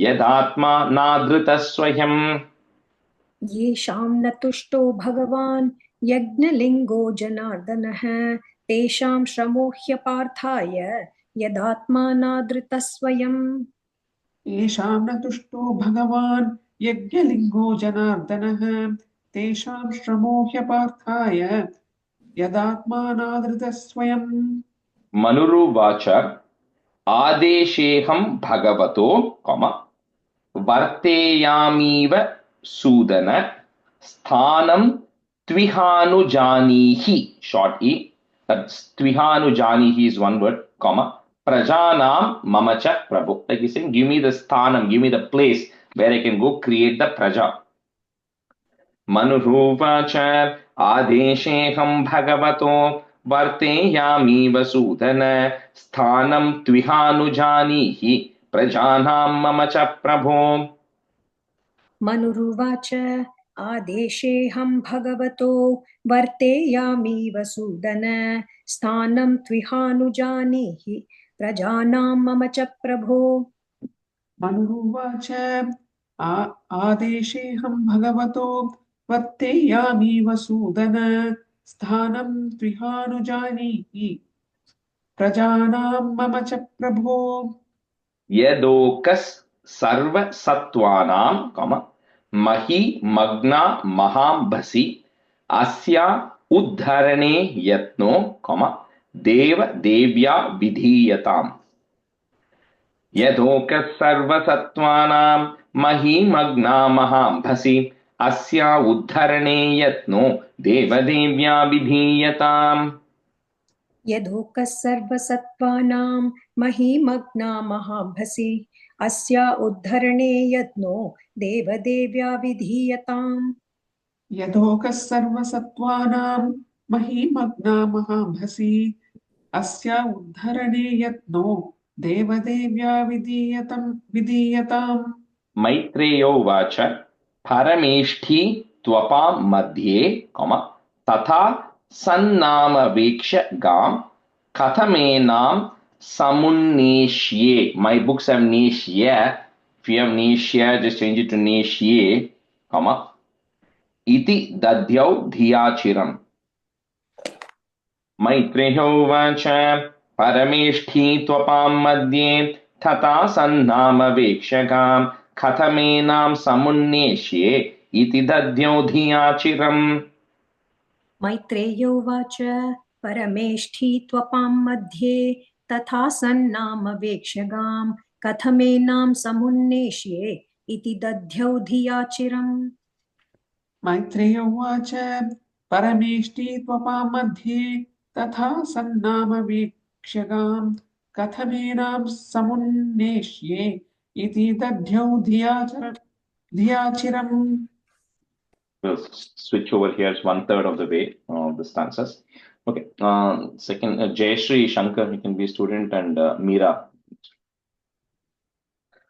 यदात्मा नादृतः स्वयं. येषां न तुष्टो भगवान् यज्ञलिंगो जनार्दनः तेषां श्रमो ह्यपार्थाय यदात्मा नादृतः स्वयं. येषां न तुष्टो भगवान् यज्ञलिंगो जनार्दनः तेषां श्रमो ह्यपार्थाय यदात्मा नादृतः स्वयं. मनुरुवाच आदेशेऽहं भगवतो वर्तेयामीव सूदन स्थानं त्विहानुजानीहि short e that त्विहानुजानीहि is one word prajanam mama cha prabhu, like he's saying give me the sthanam, give me the place where I can go create the praja. Manuruvacha adesheham bhagavato varteyami vasudana sthanam tvihanujanihi prajanam mama cha prabhu. मनुरुवाच आदेशेऽहं भगवतो वर्तेयामि वसूदन स्थानं त्विहानुजानीहि प्रजानां मम च प्रभो मनुरुवाच आदेशेऽहं भगवतो वर्तेयामि वसूदन स्थानं त्विहानुजानीहि प्रजानां मम च प्रभो यदोकस् सर्वसत्त्वानां मही मग्ना महाम्भसि अस्या उद्धरणे यत्नो देवदेव्या विधीयताम् यदोकः सर्वसत्त्वानां महीमग्ना महाम्भसि अस्या उद्धरणे यत्नो देवदेव्या विधीयताम् यदोकः सर्वसत्त्वानां महीमग्ना महाम्भसि अस्या उद्धरणे यत्नो देवदेव्या विधीयताम् यदोकः सर्वसत्त्वानां महीमग्ना महाम्भसि अस्या उद्धरणे यत्नो देवदेव्या विधीयताम् मैत्रेयो उवाच परमेष्ठी त्वपां मध्ये तथा सन्नामवेक्ष्य गां कथमेनां समुन्नेष्ये. My books have नेष्य. If you have नेष्य, just change it to नेष्ये, इति दध्यौ धिया चिरम्. मैत्रेयो उवाच परमेष्ठी त्वपां मध्ये तथा सन्नामवेक्ष्यगां कथमेनां समुन्नेष्ये इति दध्यौ धिया चिरम्. मैत्रेयोवाच परमेष्ठी त्वपां मध्ये तथा सन्नामवेक्ष्यगां कथमेनां समुन्नेष्ये इति दध्यौ धिया चिरम् मैत्रेय उवाच परमेष्ठी त्वपां मध्ये तथा सन्नामवेक्ष्यगां कथमेनां समुन्नेष्ये इति दध्यौ धिया चिरम्. We'll switch over here. It's 1/3 of the way of the stanzas. Okay. Second, Jayashree Shankar, he can be a student, and Meera.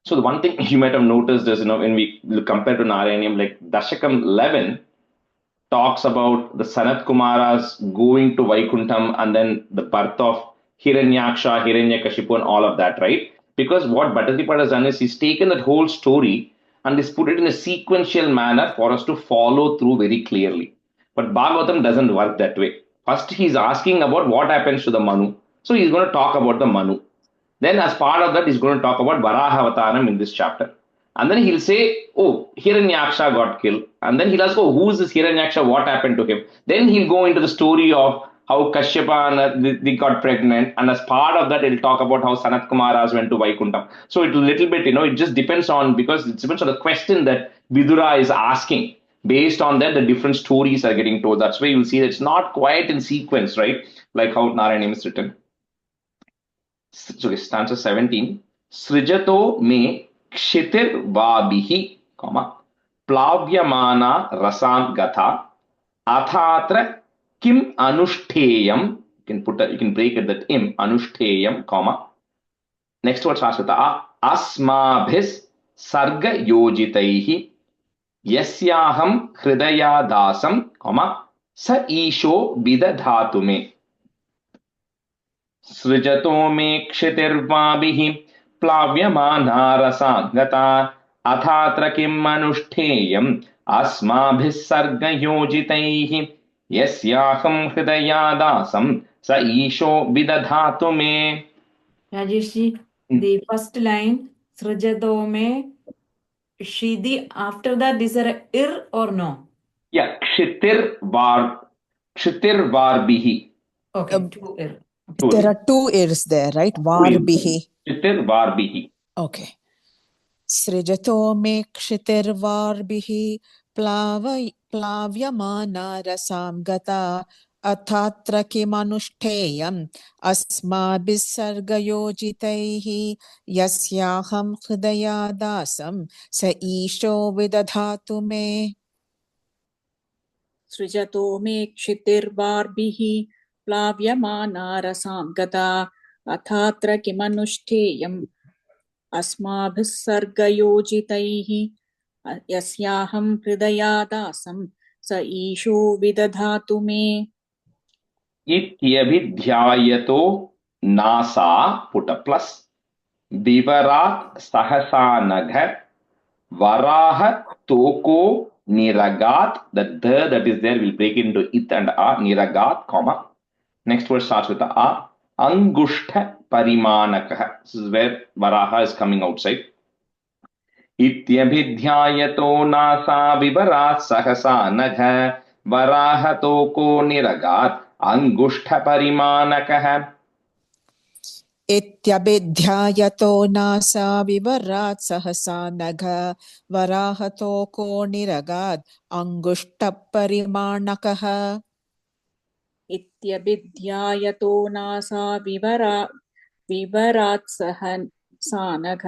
So the one thing you might have noticed is, when we compare to Narayaniam, like Dashakam 11 talks about the Sanat Kumaras going to Vaikuntham and then the birth of Hiranyaksha, Hiranyakashipu and all of that, right? Because what Bhattacharya has done is he's taken that whole story and he's put it in a sequential manner for us to follow through very clearly. But Bhagavatam doesn't work that way. First, he's asking about what happens to the Manu. So he's going to talk about the Manu. Then as part of that, he's going to talk about Varaha Avataram in this chapter. And then he'll say, oh, Hiranyaksha got killed. And then he'll ask, oh, who is this Hiranyaksha? What happened to him? Then he'll go into the story of how Kashyapa and they got pregnant. And as part of that, he'll talk about how Sanat Kumaras went to Vaikuntham. So it a little bit, it just depends on, because it depends on the question that Vidura is asking. Based on that, the different stories are getting told. That's why you'll see that it's not quite in sequence, right? Like how Narayanam is written. So stanza 17. Srijato me kshitir vabihi, plavyamana rasam gatha athatra kim anushteyam. You can break it that im anushteyam, next word starts with asmabhis sarga yojitaihi yasyaham hridaya dasam, sa isho vidadhatu me. सृजतो मे क्षितिर्वाभिः प्लाव्यमाना रसागता अथात्र किम् अनुष्ठेयम् अस्माभिः सर्गयोजितैः यस्याहं हृदयादासं स ईशो विदधातु मे. Rajeshji, the first line, Srijato me, Shidi, after that, is there a ir or no? Yeah, Kshitirvarbihi. Okay, two ir. There are two irs there, right? Varbihi. Kshitirvarbihi. Okay. Srijato me kshitirvarbihi plavyamana rasam gata athatra kimanushteyam asmabhisargayojitaihi yasyaham hridayadasam sa isho vidadhatu me. सृजतो मे क्षितिर्वार्भिः प्लाव्यमाना रसां गता अथात्र किमनुष्ठेयम् अस्माभिः सर्गयोजितैः यस्याहं हृदयादासं स ईशो विदधातु मे इत्यभिध्यायतो नासा put plus विवरात् सहसा नघ वराह तोको niragat. The that is there will break into it and a niragat comma. Next word starts with the a. Angushtha parimanakah. This is where varaha is coming outside. इत्यभिध्यायतो नासा विवरात् सहसा नघ वराहतोको निरगात् अंगुष्ठपरिमाणकः इत्यभिध्यायतो नासा विवरात् सहसा नघ वराहतोको निरगात् अङ्गुष्ठपरिमाणकः इत्यभिध्यायतो नासा विवरात् सहसानघ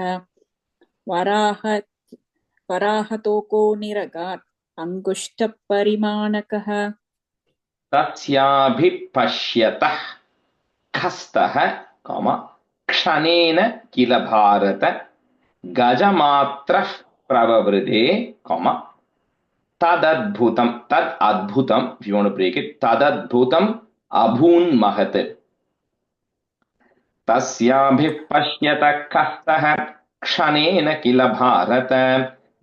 वराहतोको निरगात् अङ्गुष्ठपरिमाणकः तस्याभिपश्यतः खस्तः क्षणेन किल भारत गजमात्रः प्रववृते तदद्भुतं if you want to break it तदद्भुतम् अभून्महत् तस्याभिपश्यतः खस्तः क्षणेन किल भारत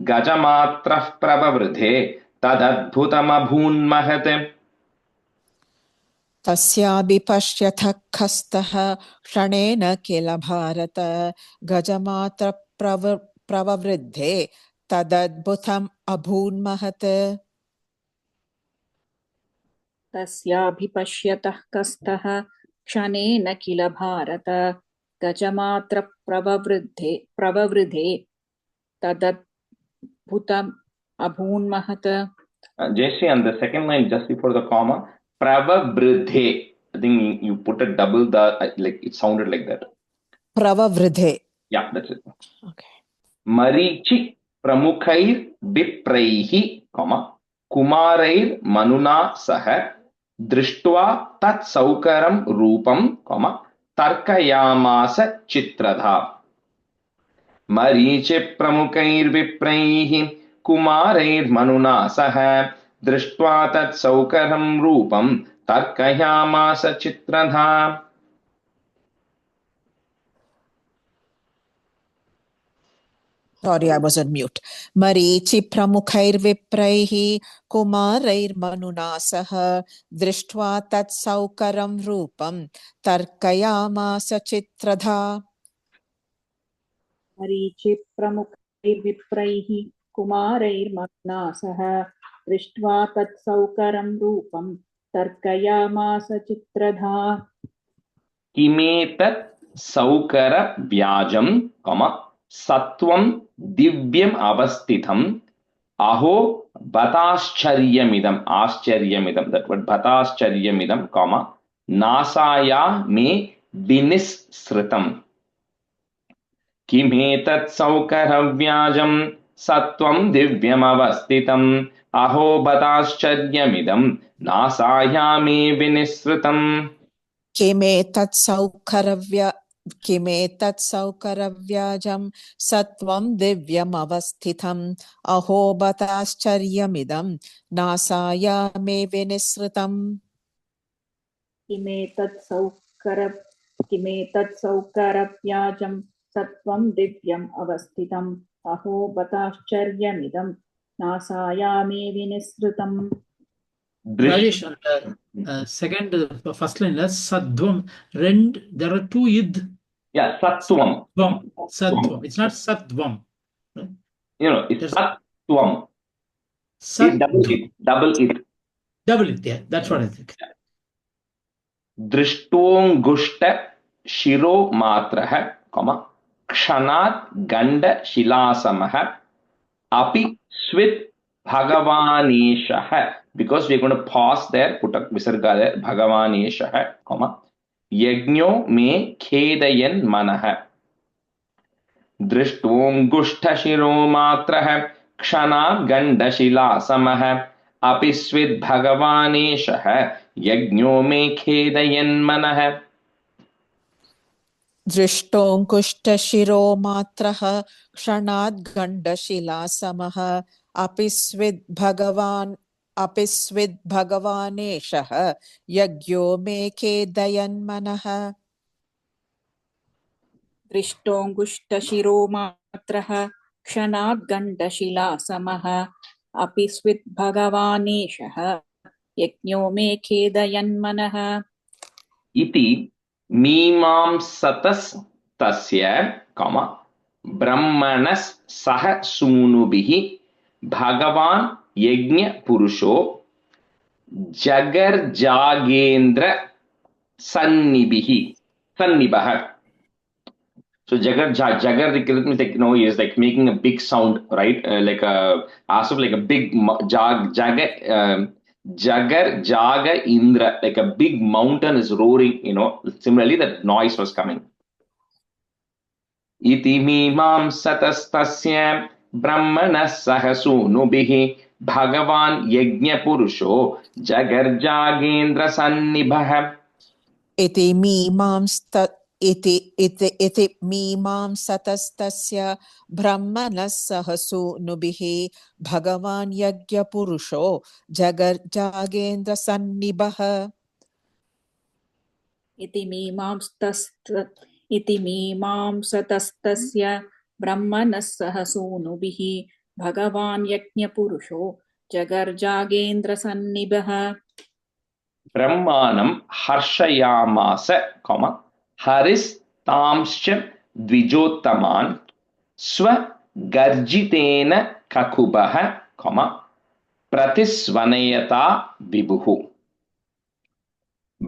गजमात्रः प्रववृते तदद्भुतमभून्महत् तस्याभिपश्यतः खस्तः क्षणेन किल भारत गजमात्रप्रववृद्धे तदद्भुतम् अभून्महत् तस्याभिपश्यतः कस्तः क्षणेन किल Bharata गजमात्रप्रववृद्धे तदद्भुतम् अभून्महत् Jayashree, on the second line just before the comma pravavridhe, I think you put a double the like it sounded like that. प्रववृद्धे. Yeah, that's it. Okay. Marichi pramukhair vipraihi कुमारैर मनुना सह दृष्ट्वा तत् सौकरं रूपं तर्कयामास चित्रधा मरीचि प्रमुखैर्विप्रैः कुमारैर्मनुना सह दृष्ट्वा तत् सौकरं रूपं तर्कयामास चित्रधा Sorry, I was on mute. Marichi pramukhairvipraihi kumaraiर्मनुना सह दृष्ट्वा तत् सौकरं रूपं तर्कयामास चित्रधा मरीचि प्रमुखैर्विप्रैः कुमारैर्मनुना सह दृष्ट्वा तत् सौकरं रूपं तर्कयामास चित्रधा किमेतत् सौकर व्याजं सत्वं दिव्यम् अवस्थितम् अहो बताश्चर्यमिदम् आश्चर्यमिदं that word बताश्चर्यमिदं नासाया मे विनिस्सृतम् किमेतत् सौकरव्याजं सत्वं दिव्यम् अवस्थितम् अहो बताश्चर्यमिदं नासाया मे विनिस्सृतम् किमेतत् सौकरव्याजं सत्वं दिव्यम् अवस्थितम् अहो बताश्चर्यमिदं नासाया मे विनिस्सृतम् किमेतत् सौकरव्याजं सत्वं दिव्यम् अवस्थितम् अहो बताश्चर्यमिदं नासाया मे विनिस्सृतम् Rajesh, first line is Sadvam. There are two id. Yeah, Satvam. Sadvam. It's not Sadvam. Right? You know, it's Satvam. Double it. Double it, yeah. That's what I think. Drishtonggushta shiro matraha, kshanat ganda shilasamaha, api swit bhagavaneshah. Because we're going to pause there, put a visarga there, bhagavaneshah, yajno me khedayan manaha. Drishtonggushta shiro matraha, kshanat ganda shilasamaha, api swit bhagavaneshah, yajno me khedayan manaha. दृष्टोऽङ्कुष्ठशिरो मात्रः क्षणात् गण्डशिलासमः अपि स्विद्भगवानेशः यज्ञो मे खेदयन्मनः दृष्टोऽङ्गुष्ठशिरो मात्रः क्षणात् गण्डशिलासमः अपि स्विद्भगवानेशः यज्ञो मे खेदयन्मनः इति मीमांसतस्तस्य ब्रह्मणः सह सूनुभिः भगवान् यज्ञपुरुषो जगर्जागेन्द्र सन्निभः. So jagar means like, is like making a big sound, right? Like a big jagar jaga indra, like a big mountain is roaring, similarly that noise was coming. Iti mimam satastasya brahmana sahasunubhi bhagavan yajna purusho jagar jagendra sannibha. इति मीमांसतस्तस्य ब्रह्मणः सह सूनुभिः भगवान् यज्ञपुरुषो जगर्जागेन्द्रसन्निभः इति मीमांसतस्तस्य ब्रह्मणः सह सूनुभिः भगवान् यज्ञपुरुषो जगर्जागेन्द्रसन्निभः ब्रह्माणं हर्षयामास हरिस्तांश्च द्विजोत्तमान् स्वगर्जितेन ककुभः प्रतिस्वनयता विभुः.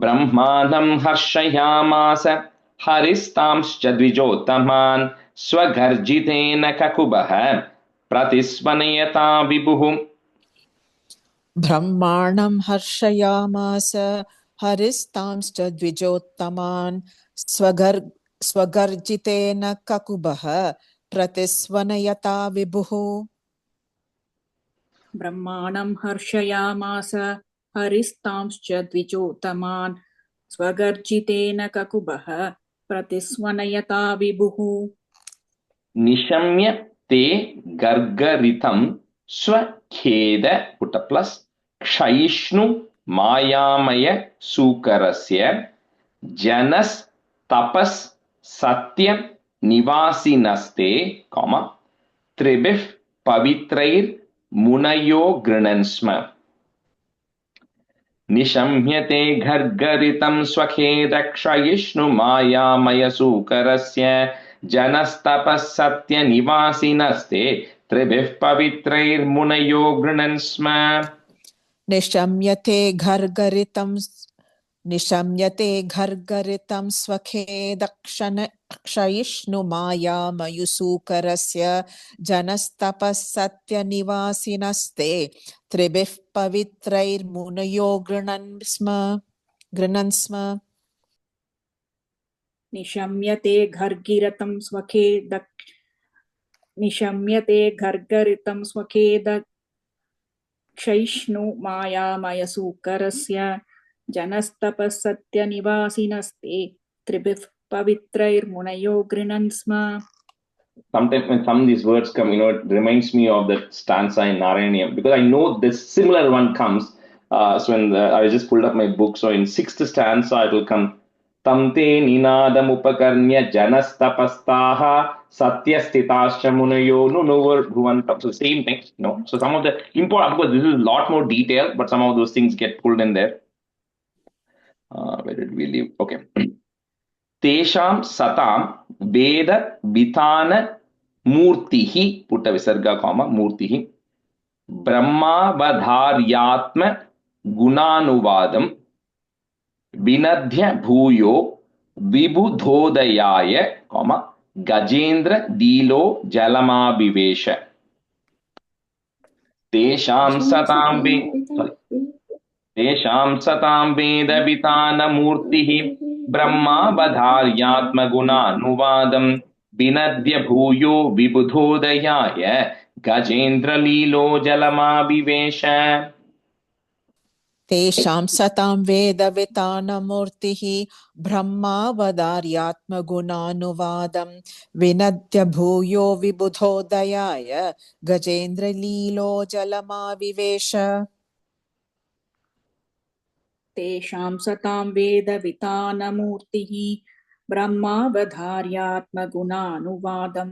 ब्रह्माणं हर्षयामास हरिस्तांश्च द्विजोत्तमान् स्वगर्जितेन ककुभः प्रतिस्वनयता विभुः. ब्रह्माणं हर्षयामास हरिस्तांश्च द्विजोत्तमान् स्वगर्जितेन ककुभः प्रतिस्वनयता विभुः. ब्रह्माणं हर्षयामास हरिस्तांश्च द्विजोत्तमान् स्वगर्जितेन ककुभः प्रतिस्वनयता विभुः. निशम्य ते गर्गरितं स्वखेद क्षयिष्णु मायामय सूकरस्य जनस्तपस् सत्य निवासिनस्ते त्रिभिः पवित्रैर्मुनयो गृणन्स्म. निशम्यते गर्गरितं स्वखेद क्षयिष्णु मायामय सूकरस्य जनस्तपः सत्य निवासिनस्ते त्रिभिः पवित्रैर्मुनयो गृणन्स्म. निशम्यते घर्गरितं स्वखेदक्षयिष्णु मायामयुसूकरस्य जनस्तपः सत्यनिवासिनस्ते त्रिभिः पवित्रैर्मुनयो गृणन्स्म. निशम्यते घर्गरितं स्वखेदक्षयिष्णु मायामयसूकरस्य जनस्तपः सत्यनिवासिनस्ते त्रिभिः पवित्रैर्मुनयो गृणन्स्म. Sometimes when some of these words come, it reminds me of that stanza in Narayaniam, because I know this similar one comes. So I just pulled up my book. So in 6th stanza, it will come. Tamte ninadam upakarnya janastapastaha satyasthitascha munayo nunuvar bhuvantam. So same thing, So some of the important, because this is a lot more detail, but some of those things get pulled in there. Where did we leave? Okay. Tesham satam veda vitana murtihi, putta visarga comma murtihi, brahmavadharyatma gunanuvadam vinadhya bhuyo vibudhodayaya gajendra dilo jalamabhivesha. Tesham satam veda vitana murtihi brahmavadharyatmagunanuvadam vinadhya bhuyo vibudhodayaya gajendra lilo jalamabhivesha. तेषां सतां वेदवितानमूर्तिः ब्रह्मावदार्यात्मगुणानुवादं विनद्य भूयो विबुधोदयाय गजेन्द्रलीलो जलमाविवेश तेषां सतां वेदवितानमूर्तिः ब्रह्मावधार्यात्मगुणानुवादं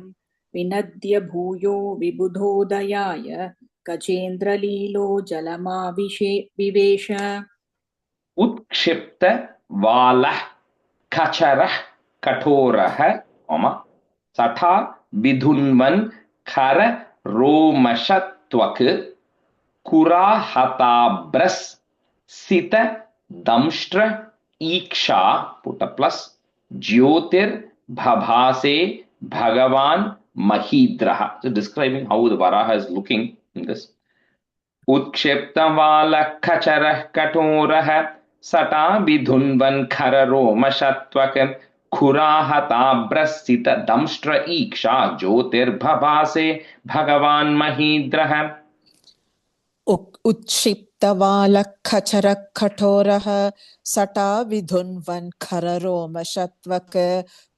विनद्य भूयो विबुधोदयाय गजेन्द्रलीलो विवेश उत्क्षिप्त वालः खचरः कठोरः सठा विधुन्वन् खर रोमशत्वक् कुराहताब्रस् सित दंष्ट्र ईक्षा put a plus ज्योतिर्भभासे भगवान् महीद्रः. So describing how the Varaha is looking in this. उत्क्षिप्तवालखचरः कठोरः सटा विधुन्वन् खररोमशत्वक् खुराहताब्रस्सित दंष्ट्र ईक्षा ज्योतिर्भभासे भगवान् महीद्रः. उत्क्षिप्तवालखचरः कठोरः सटा विधुन्वन् खररोमशत्वक्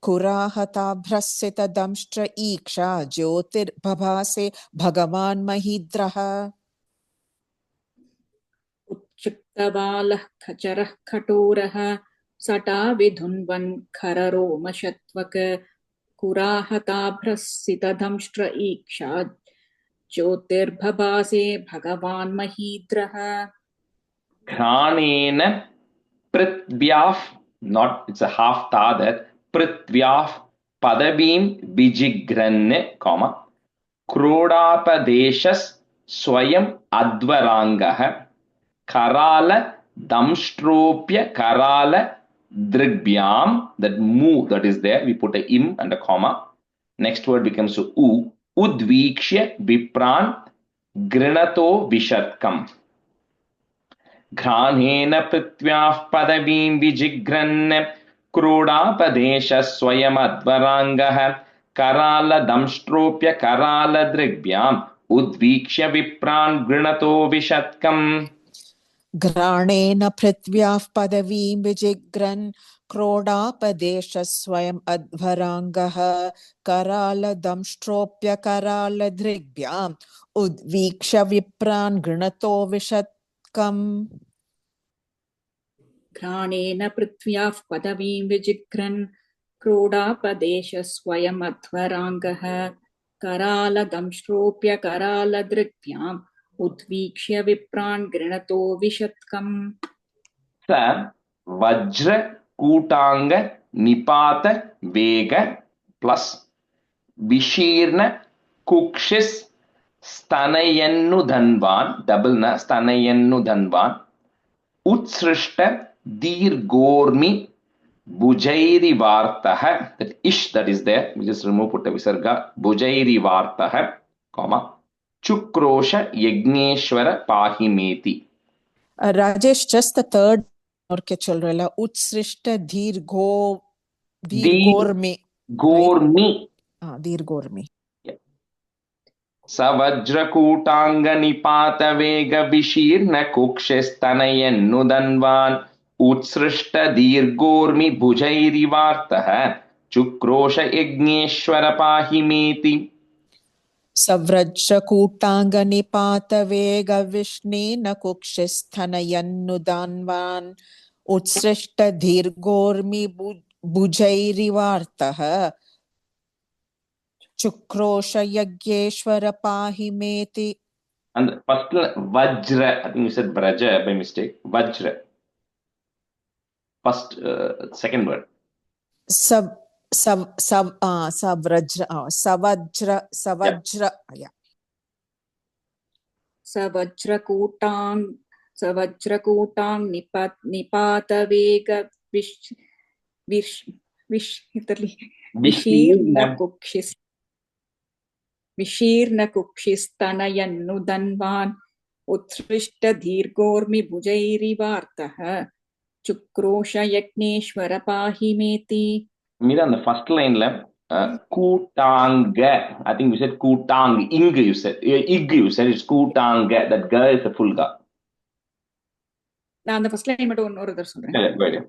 कुराहताभ्रस्सित दंष्ट्र ईक्षा ज्योतिर्भभासे भगवान् महीद्रः. उत्क्षिप्तवालः खचरः कठोरः सटा विधुन्वन् खररोमशत्वक् कुराहताभ्रस्सितदंष्ट्र ईक्षा ज्योतिर्भभासे भगवान् महीद्रः. घ्राणेन पृथ्व्याः, not it's a half ta that, पृथ्व्याः पदवीं विजिघ्रन् क्रोडापदेशस् स्वयं अध्वराङ्गः कराल दंष्ट्रोप्य कराल दृग्भ्याम. That mu that is there, we put a im and a comma. Next word becomes u. Udvikshya vipran grinato vishatkam. घ्राणेन पृथ्व्याः पदवीं विजिघ्रन् क्रोडापदेशः स्वयमध्वराङ्गः करालदंष्ट्रोप्य करालदृग्भ्याम् उद्वीक्ष्य विप्रान् गृणतो विशत्कम्. घ्राणेन पृथ्व्याः पदवीं विजिघ्रन् क्रोडापदेशः स्वयम् अध्वराङ्गः करालदंष्ट्रोप्य करालदृग्भ्याम् उद्वीक्ष्य विप्रान् गृणतो विशत्कम्. घ्राणेन पृथ्व्याः पदवीं विजिघ्रन् क्रोडापदेशः स्वयम् अध्वराङ्गः करालदंष्ट्रोप्य करालदृग्भ्याम् उद्वीक्ष्य विप्रान् गृणतो विशत्कम्. स वज्र कूटांग निपात वेग प्लस विशीर्ण कुक्षिस स्तनयन्नुधन्वान् डबल न स्तनयन्नुधन्वान् उत्सृष्ट दीर्घोर्मि भुजैरिवार्तः. That ish that is there, we just remove put a visarga. भुजैरिवार्तः comma चुक्रोश Yajneshwar पाहिमेति. Rajesh, just the third or ke chal raha utsrishta dheergormi. Gormi. Dheergormi. सवज्रकूटांग निपात वेग विशीर्ण कुक्षिस्तनयन्नुदन्वान् उत्सृष्ट दीर्घोर्मि भुजैरिवार्तः चुक्रोश यज्ञेश्वर पाहिमेति. सव्रज्रकूटांग निपात वेग विष्णेन कुक्षिस्थनयन्नुदान्वान् उत्सृष्ट दीर्घोर्मि भुजैरिवार्तः चुक्रोश Yajneshwar पाहिमेति. And first vajra, I think you said braja by mistake. Vajra. First, second word. Savajra. Yeah. सवज्रकूटां निपात वेग विशीर्ण कुक्षिस्तनयन्नुदन्वान् उत्सृष्ट दीर्घोर्मि भुजैरिवार्तः चुक्रोश Yajneshwar पाहिमेति. Meera, on the first line, Kutanga. I think you said Kutang. Ing, you said. Ig, you said it's Kutanga. That ga is a full ga. நான் அந்த first line மட்டும் இன்னொரு தடவை சொல்றேன். Yeah, go ahead.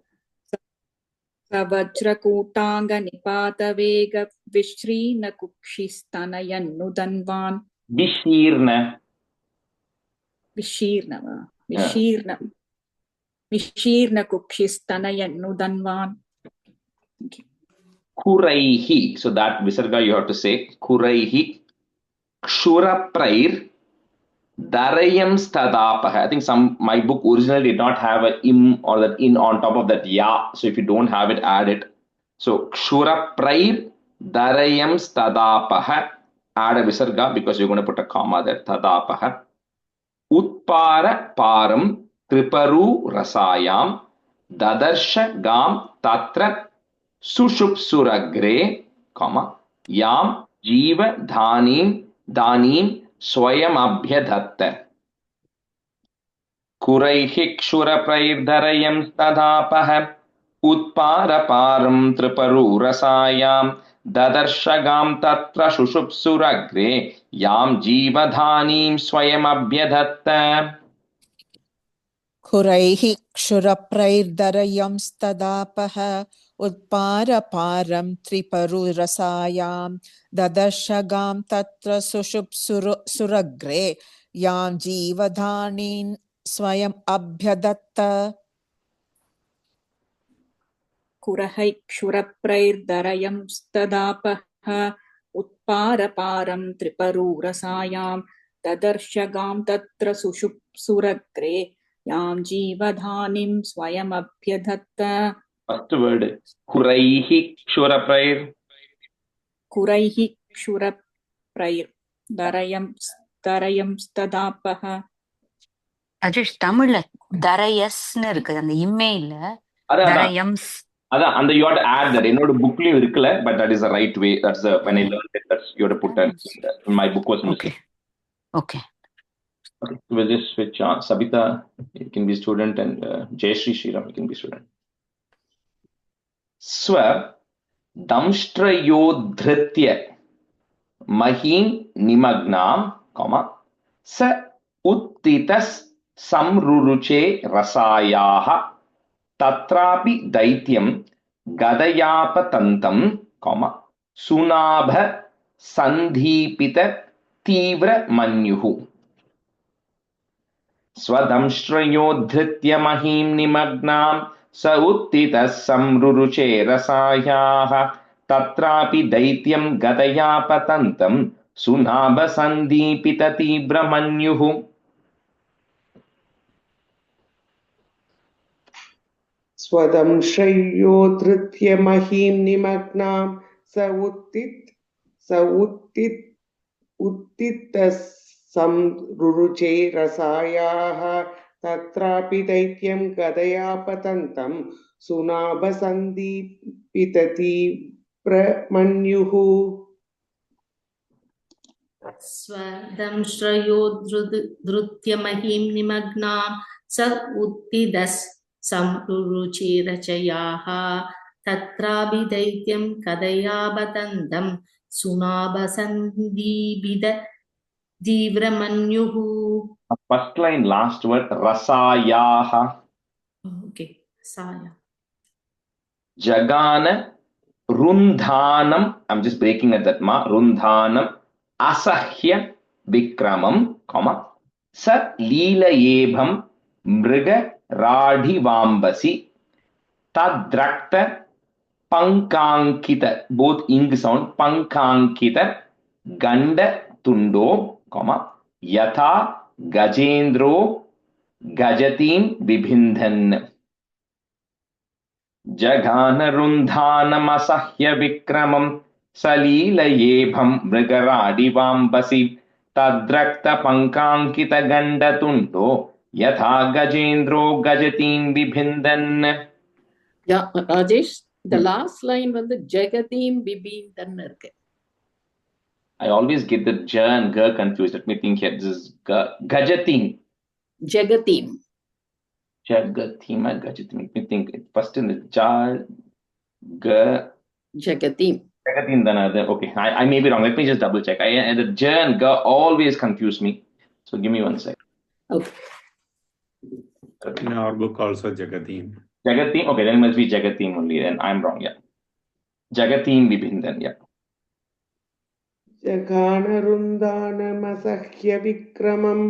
वज्रकूटाङ्ग निपात वेग विश्रीर्न कुक्षिस्तनयन्नुदन्वान् Vishirna. विशीर्ण कुक्षिस्तनयन्नुदन्वान्. Kuraihi. So that visarga you have to say. Kuraihi. Kshuraprair. Darayam stadapaha. I think my book originally did not have a im or that in on top of that ya. So if you don't have it, add it. So Kshuraprair. Darayam stadapaha. Add a visarga because you're going to put a comma there. Tadapaha. Utpara param triparu rasayam. Dadarsha gam tatra sushupsuragre, comma, yam jiva dhanim swayam abhyadatta. Kuraihi kshuraprairdarayam stadapah utparaparam triparu rasayam dadarshagam tatra sushupsuragre yam jiva dhanim swayam abhyadatta. Kuraihi kshuraprairdarayam stadapah utparaparam triparu rasayam dadashagam tatra sushupsuragre yam jivadhanin swayam abhyadatta. कुरहै क्षुरप्रैर्दरयं स्तदापः उत्पारपारं त्रिपरूरसायां ददर्शगां तत्र सुषुप्सुरग्रे यां जीवधानिं स्वयमभ्यधत्त. First word, kuraihi kshuraprair. Kuraihi kshuraprair darayam stadapah. Ajesh தமிழ்ல தரயஸ்னு இருக்கு அந்த இமெயில தரயம்ஸ். அதான் அந்த you have to add that. என்னோட புக்லயும் இருக்குல, but that is the right way. That's the when I learned it, that's you have to put that. My book was missing. Okay. Okay, we'll just switch on. Sabita, you can be student, and Jayashree Shriram, you can be student. Swa damshtrayodhritya mahim nimagnam, comma, sa uttitas samruruche rasayaha tatrapi daityam gadayapatantam, comma, sunabha sandhipita tivra manyuhu. Swadamshtrayodhritya mahim nimagnam sa uttitas samruruche rasayaha tatrapi daityam gadayapatantam sunabha sandhipita tivra manyuhu. Swadamshtrayodhritya mahim nimagnam sa uttitas samruruche rasayaha tatrapi daityam gadayapatantam sunabasandipitati pramanyuhu. Swadamshtrayodhritya mahim nimagnam sa uttitas samruruche rasayaha tatrapi daityam gadayapatantam sunabasandipita Divramanyuhu. First line, last word, rasayaha. Okay, rasaya. Jagana rundhanam. I'm just breaking at that ma. Rundhanam asahya vikramam, comma, sa leelayebham mriga radhivambasi tadrakta pankankita, both ing sound, pankankita ganda tundo, comma, yatha gajendro gajatim bibindhan. Jagana rundhanam asahya vikramam salilayebham mrigaradivambasi tadrakta pankankita ganda tundo yatha gajendro gajatim bibindhan. Yeah, Rajesh, the last line வந்து ஜெகதீம் பிபிந்தன் இருக்கு. I always get the ja and ga confused. Let me think here. This is gajatim. Jagatim. Jagatim and gajatim. Let me think. First in the ja, ga. Jagatim. Jagatim then other. Okay, I may be wrong. Let me just double check. The ja and ga always confuse me. So give me 1 sec. Okay. In our book also Jagatim. Jagatim, okay, then it must be Jagatim only, then I'm wrong, yeah. Jagatim Bibhindan, yeah. जघानरुन्दानमसह्य विक्रमं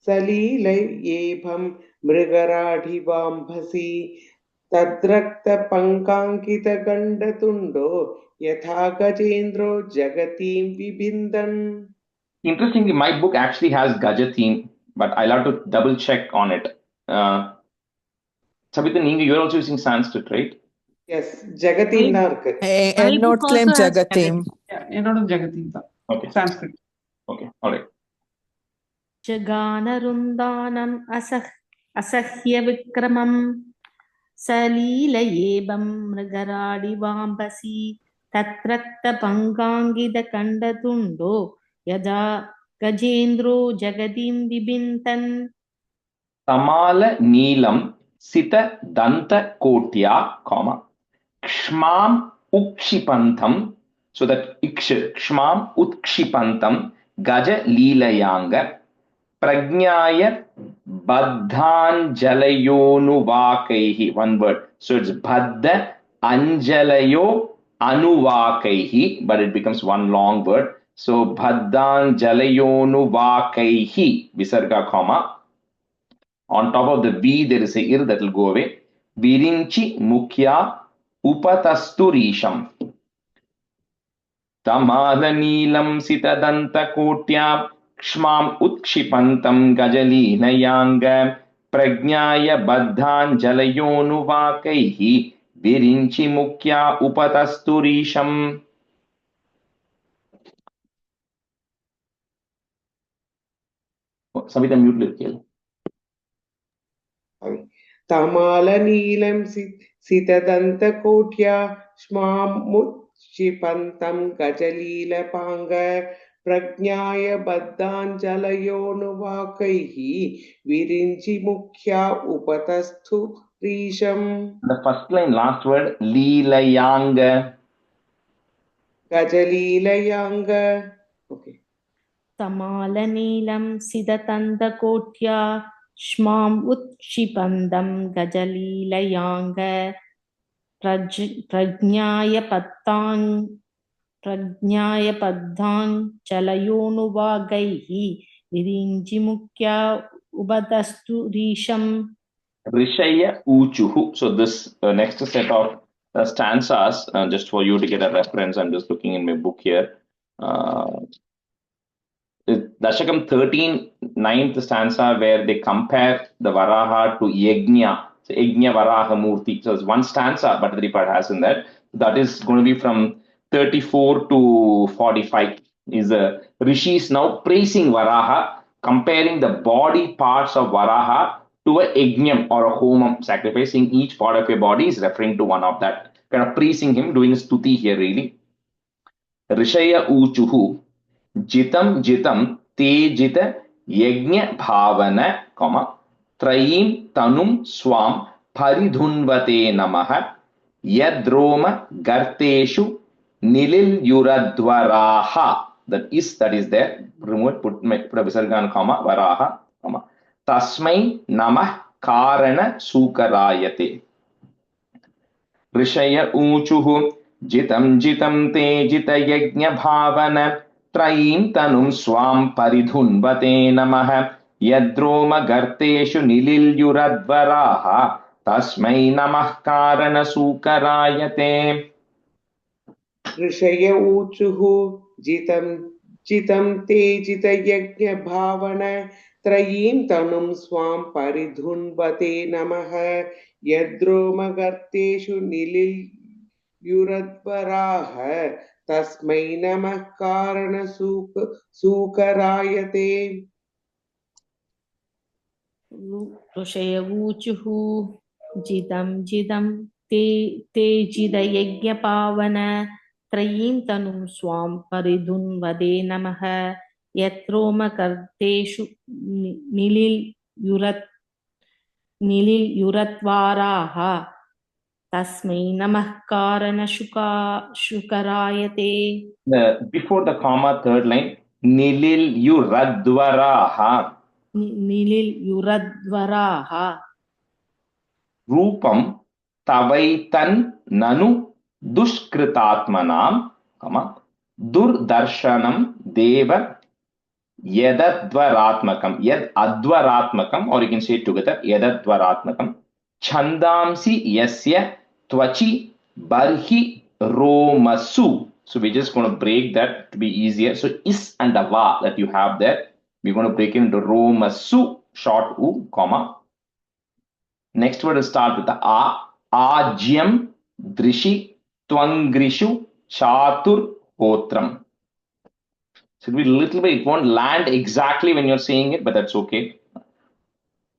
सलीलयेभं मृगराढिवाम्भसि तद्रक्तपङ्काङ्कितगण्डतुण्डो यथा गजेन्द्रो जगतीं बिबिन्दन्. Interestingly, my book actually has Gajatim, but I'll have to double check on it. Sabita, you're also using Sanskrit, right? Yes, Jagatim தான் இருக்கு. And not claim Jagatim. என்னோட ஜெகதீம் தான். Okay. Sanskrit. Okay, all right. जगानरुन्दानम् असह्य विक्रमं सलीलयेबं मृगराडिवाम्बसि तत्रक्तपङ्काङ्गितकण्डतुण्डो यदा गजेन्द्रो जगतीं बिबिन्तन्. Tamala Neelam Sita Danta Kotya, comma, Kshmam Ukshipantam, so that Kshmam Ukshipantam Gaja Leelayanga Pragnaya Baddhanjalayonuvakaihi, one word. So it's Baddha Anjalayo Anuvakaihi, but it becomes one long word. So Baddhanjalayonuvakaihi, Visarga, comma. On top of the V, there is a ir that will go away. Virinchi Mukhya Upatasturisham. Tamala Neelam Sitadanta Kotya Kshmam Utshipantam Gajalinayanga Pragnaya Baddhanjalayonuvakaihi Virinchi Mukhya Upatasturisham. Sabita, mute little. तमालनीलं सितदन्तकोट्या श्मामुच्छिपन्तं गजलीलपाङ्ग प्रज्ञाय बद्धाञ्जलयोनुवाकैः विरिञ्चि मुख्या उपतस्थु रीशम्. The first line, last word, Leelayanga. Gajaleelayanga. Okay. तमालनीलं सिदतन्दकोट्या श्माम् उत्क्षिपन्दं गजलीलयाङ्ग प्रज्ञाय पद्धाञ्चलयोनुवागैः विरिञ्चि मुख्या उपतस्तु रीशम्. Rishaya Uchuhu. So this next set of stanzas, just for you to get a reference, I'm just looking in my book here. Dashakam 13, 9th stanza, where they compare the Varaha to Yajna. So Yajna Varaha Murti. So it's one stanza, Bhattacharya Part has in that. That is going to be from 34 to 45. Is Rishis now praising Varaha, comparing the body parts of Varaha to a Yajnam or a Homam, sacrificing each part of your body is referring to one of that. Kind of praising him, doing a stuti here really. Rishaya Uchuhu. Jitam jitam tejita yajna bhavana, comma, trayim tanum swam paridhunvate namaha yadroma garteshu nilil yuradvaraha. That is there. Remove, put a visargan, comma, varaha, comma. Tasmai namah karana sukarayate. Rishaya uchuhu jitam jitam tejita yajna bhavana Traim tanum swam paridhunvate namaha yadroma garteshu nilil yuradvaraha tasmai namah karana sukarayate. Rishaya uchuhu jitam jitam te jita yajna bhavana trayim tanum swam paridhunvate namaha yadroma garteshu nilil yuradvaraha तस्मै नमः कारण सूकरायते. ऋषयवूचुः जितं जितं ते जिदयज्ञपावन त्रयीं तनुं स्वां परिधुन्वदे नमः यत्रोमकर्तेषु निलियुरत्वाराः Tasmai namah karana shukarayate. Before the comma, third line, Nilil yuradvaraha. Nilil yuradvaraha. Rupam tavaitan nanu dushkritatmanam, durdarshanam deva yadadvaratmakam. Yad advaratmakam, or you can say it together, yadadvaratmakam. Chandamsi yasya tvachi barhi romasu. So we're just going to break that to be easier. So is and a va that you have there, we're going to break it into romasu, short u, comma. Next word will start with the a. Ajyam drishi twangrishu chatur hotram. So it'll be a little bit, it won't land exactly when you're saying it, but that's okay.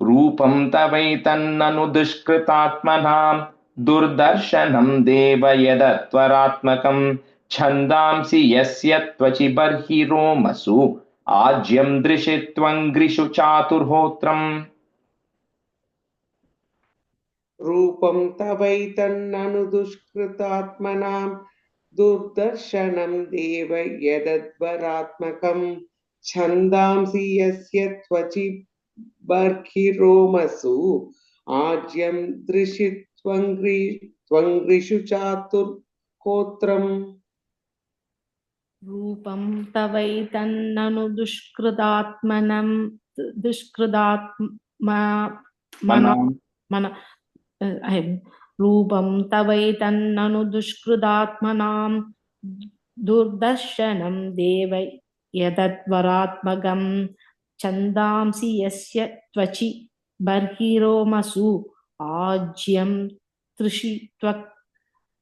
Rupam tavaitan nanu dushkritatmanam durdarshanam deva yadatvaratmakam chandamsi yasya tvachi barhi romasu ajyam drishitvam grishu chaturhotram. Rupam tavaitannanu dushkritatmanam durdarshanam deva yadadvaratmakam chandamsi yasya tvachi barhiromasu ajyam drishitvam chatur hotram. Rupam tavaitannanu Rupam tavaitannanu dushkritatmanam durdarshanam deva yadadvaratmakam chandamsi yasya tvachi barhiromasu ajyam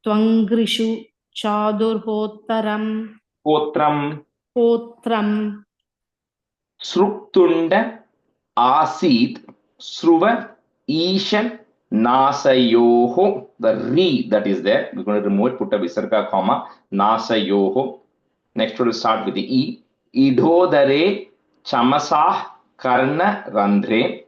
twangrishu chadurhotaram. Hotram. Sruktunda asit sruva ishan nasayoho. The re that is there, we're going to remove it, put a visarga comma, nasayoho. Next word will start with the e. Idhodare chamasah karna randre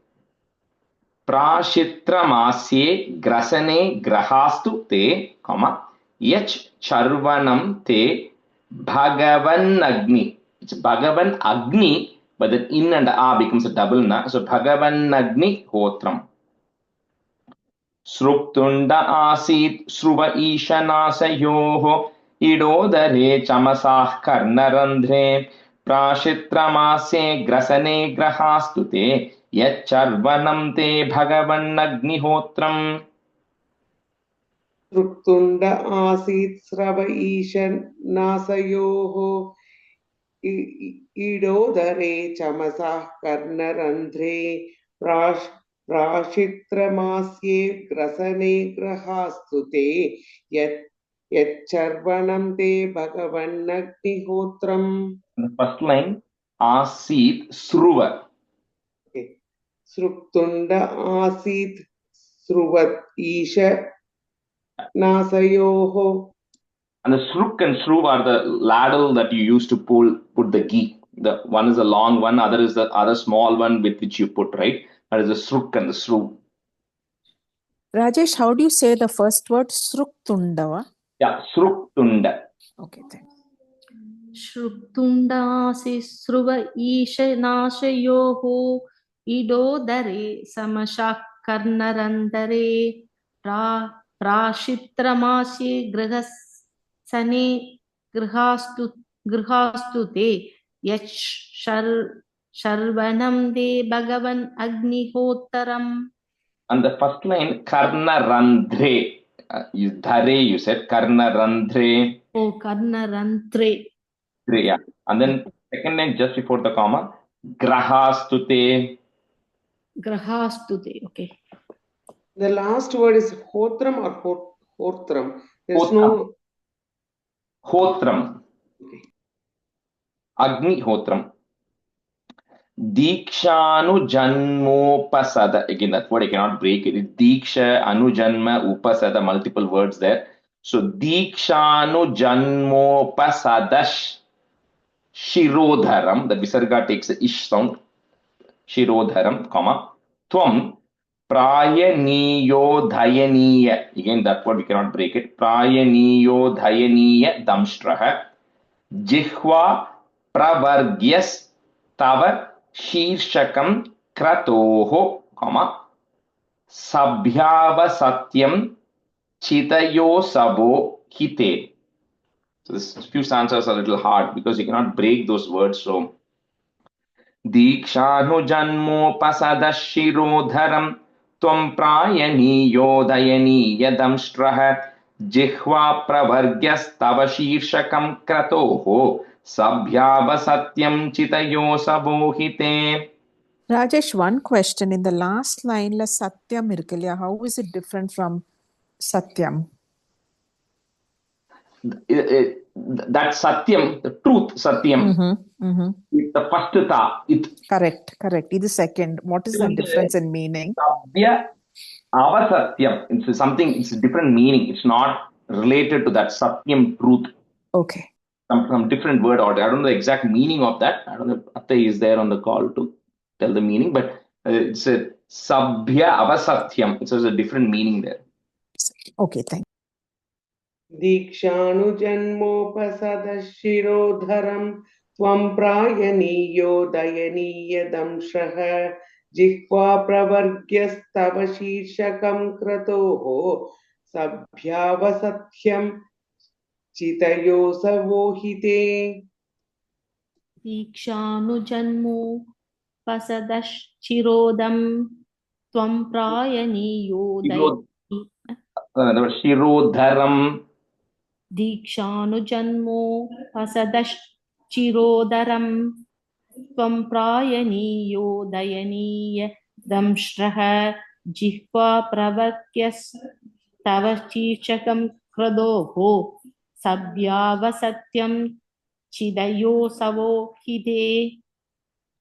prashitramasye grasane grahastu te, comma, yach charvanam te bhagavan agni. It's bhagavan agni, but then in and a becomes a double na. So bhagavan agni hotram. Sruktunda asit sruva ishanasayoho idodare chamasah karnarandre prashitramasye grasane grahastute yacharvanam te bhagavan agnihotram. Sruktunda asit srava ishan nasayoho idodare chamasah karnarandre prashitramasye grasane grahastute yacharvanam te bhagavan agnihotram. The first line, asit sruva. Okay. Sruktunda asit sruvat isha nasayoho. And the sruk and sruv are the ladle that you use to put the ghee. The one is a long one, other is the other small one with which you put, right? That is the sruk and the sruv. Rajesh, how do you say the first word? Sruktundava? Yeah, sruktunda. Okay, thanks. Shruktundasi sruva isha nashayoho idodare samashak karnarandare prashitramasye grahasane grihastu te yach sharvanam de bhagavan agnihotaram. And the first line, karnarandre. Dhare, you said, karnarandre. Oh, karnarandre. Yeah. And then second line just before the comma, grahastute. Grahastute, okay. The last word is hotram or hotram. There's no hotram. Okay. Agni hotram. Dikshanu janmopasada. Again, that word I cannot break it. Diksha, anujanma, upasada, multiple words there. So dikshanu janmopasadash shirodharam. The visarga takes the ish sound. Shirodharam, comma. Tvam prayaniyo dhayaniya. Again, that word we cannot break it. Prayaniyo dhayaniya damshtraha. Jihva pravargyas tava shirshakam kratoho, comma. Sabhyavasatyam Chitayosavo Hite. So this few stanzas are a little hard because you cannot break those words. So Dikshanu Janmopasadashirodharam Tvam Prayaniyodayaniyadamshtraha Jihva Pravargyastava Shirshakam Kratoho Sabhyavasatyam Chitayosavo Hite. Rajesh, one question. In the last line, la Satyam irukilya. How is it different from Satyam? That Satyam, the truth Satyam, is the first tha. Correct. It is second. What is the difference in meaning? Sabhya Avasatyam. It's something, it's a different meaning. It's not related to that Satyam truth. Okay. Some different word order. I don't know the exact meaning of that. I don't know if Atte is there on the call to tell the meaning, but it's a Sabhya Avasatyam. It's a different meaning there. Okay, thank you. Dikshanu Janmopasadashirodharam Tvam Prayaniyodayaniyadamshraha Jihva Pravargyastava Shirshakam Kratoho Sabhyavasatyam Chitayosavo Hite. Dikshanu Janmopasadachirodam Tvam Shirodharam. Dikshanu Janmopasadachirodaram Tvam Prayaniyodayaniya damshraha Jihva Pravakyas Tava Shirshakam Kradoho Sabhyavasatyam Chidayosavo Hite.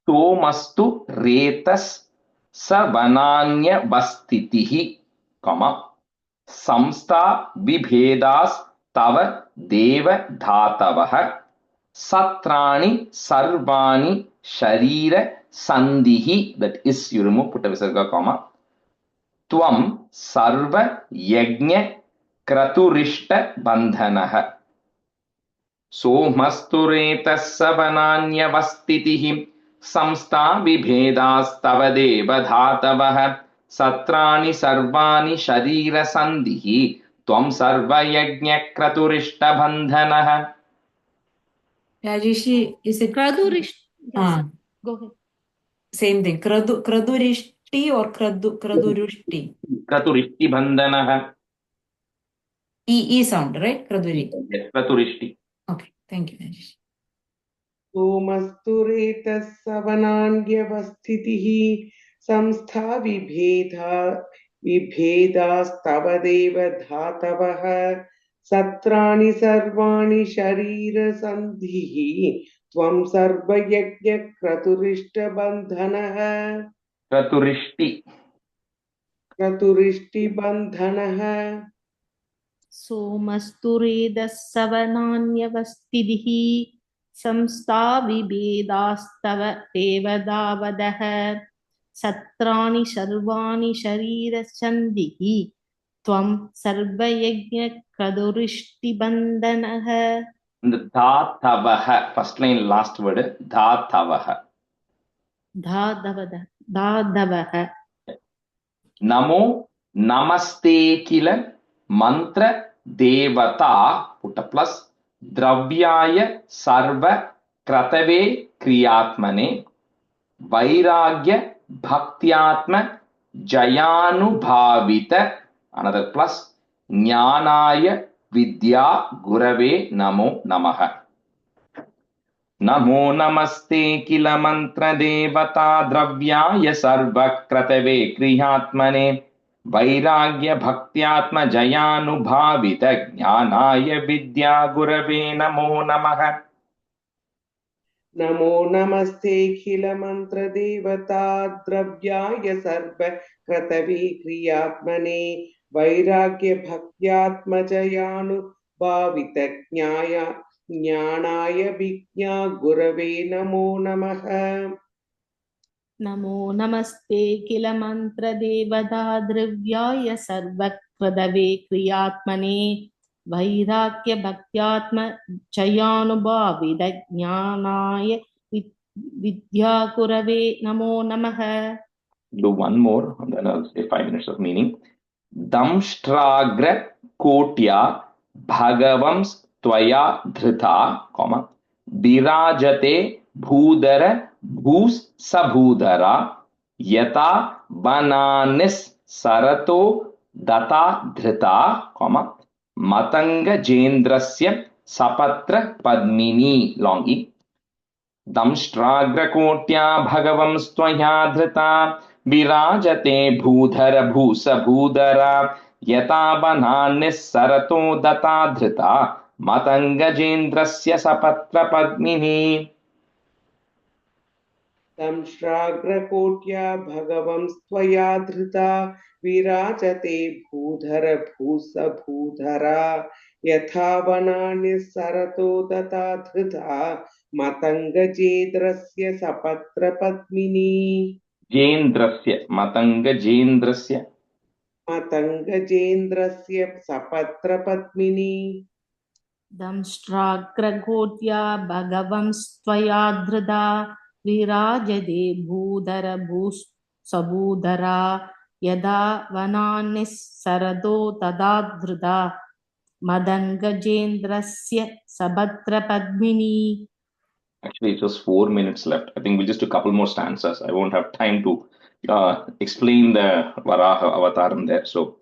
Tomastu retas savananya vastitihi, samsta vibhedas tava deva dhatavah satrani sarvani sharira sandhihi, that is you remove putta visarga comma, tvam sarva yajna kraturishta bandhanah somasturetas savananya vastitihi samsta vibhedas tava deva dhatavah satrani sarvani sharira sandhihi tvam sarva yajna kraturishta bandhanah. Rajesh, is it Kradurishti. Yes, go ahead. Same thing. Kradurishti or Kradurushti? Kraturishti bandhanah. E sound, right? Kraduri. Yes, Kraturishti. Okay, thank you, Rajesh. Somasturetas savananyavasthitihi samstha vibhedas tavadeva dhatavah satrani sarvani sharira sandhihi tvam sarva yajna kraturishta bandhanah. Kraturishti bandhanah. Somasturedas savananyavastidhi samsta vibedastava devadavadah satrani sarvani sharira sandhihi tvam sarvayajna kradurishti bandhanah. The dhatavah, first line, last word, dhatavah. Dhadavah. Namo namaste kila mantra devata, put a plus, dravyaya sarva kratave kriyatmane vairagya bhaktyatma jayanubhavita, another plus, jnanaya vidya gurave namo namaha. Namo namaste kila mantra devata dravyaya sarva kratave kriyatmane vairagya bhaktyatma jayanubhavita jnanaya vidya gurave namo namaha. Namo namaste khila mantra devata dravyaya sarva kratave kriyatmane vairagya bhaktyatma jayanubhavita jnanaya vidya gurave namo namaha. Namo namaste kila mantra devata dravyaya sarvakradave kriyatmane vairagya bhaktyatma chayanubhavida jnanaya vidya gurave namo namaha. do one more, and then I'll say 5 minutes of meaning. Damshtragra kotya bhagavams tvaya dhrita, comma, virajate bhudara bhus sabhudara yata bananis sarato data dhrita, comma, matanga jendrasya sapatra padmini, long e. दंष्ट्राग्रकोट्या भगवं स्वया धृता विराजते भूधर भूस भूधरा यथा बनान्निस्सरतो दता धृता मतंगजेन्द्रस्य सपत्र पद्मिनी. दंष्ट्राग्रकोट्या भगवं स्वया धृता विराजते भूधर भूस भूधरा यथा वनानि सरतो दता धृता मतंगजेन्द्रस्य सपत्र पद्मिनी. जेन्द्रस्य मतंगजेन्द्रस्य सपत्र पद्मिनी. दंष्ट्राग्रकोट्या भगवं स्वया धृता विराजते भूधर भूसभूधरा यदा वनान्निस्सरतो तदा धृता मदङ्गजेन्द्रस्य सभद्र पद्मिनी. Actually, it was 4 minutes left. I think we'll just do a couple more stanzas. I won't have time to explain the Varaha avataram there. So,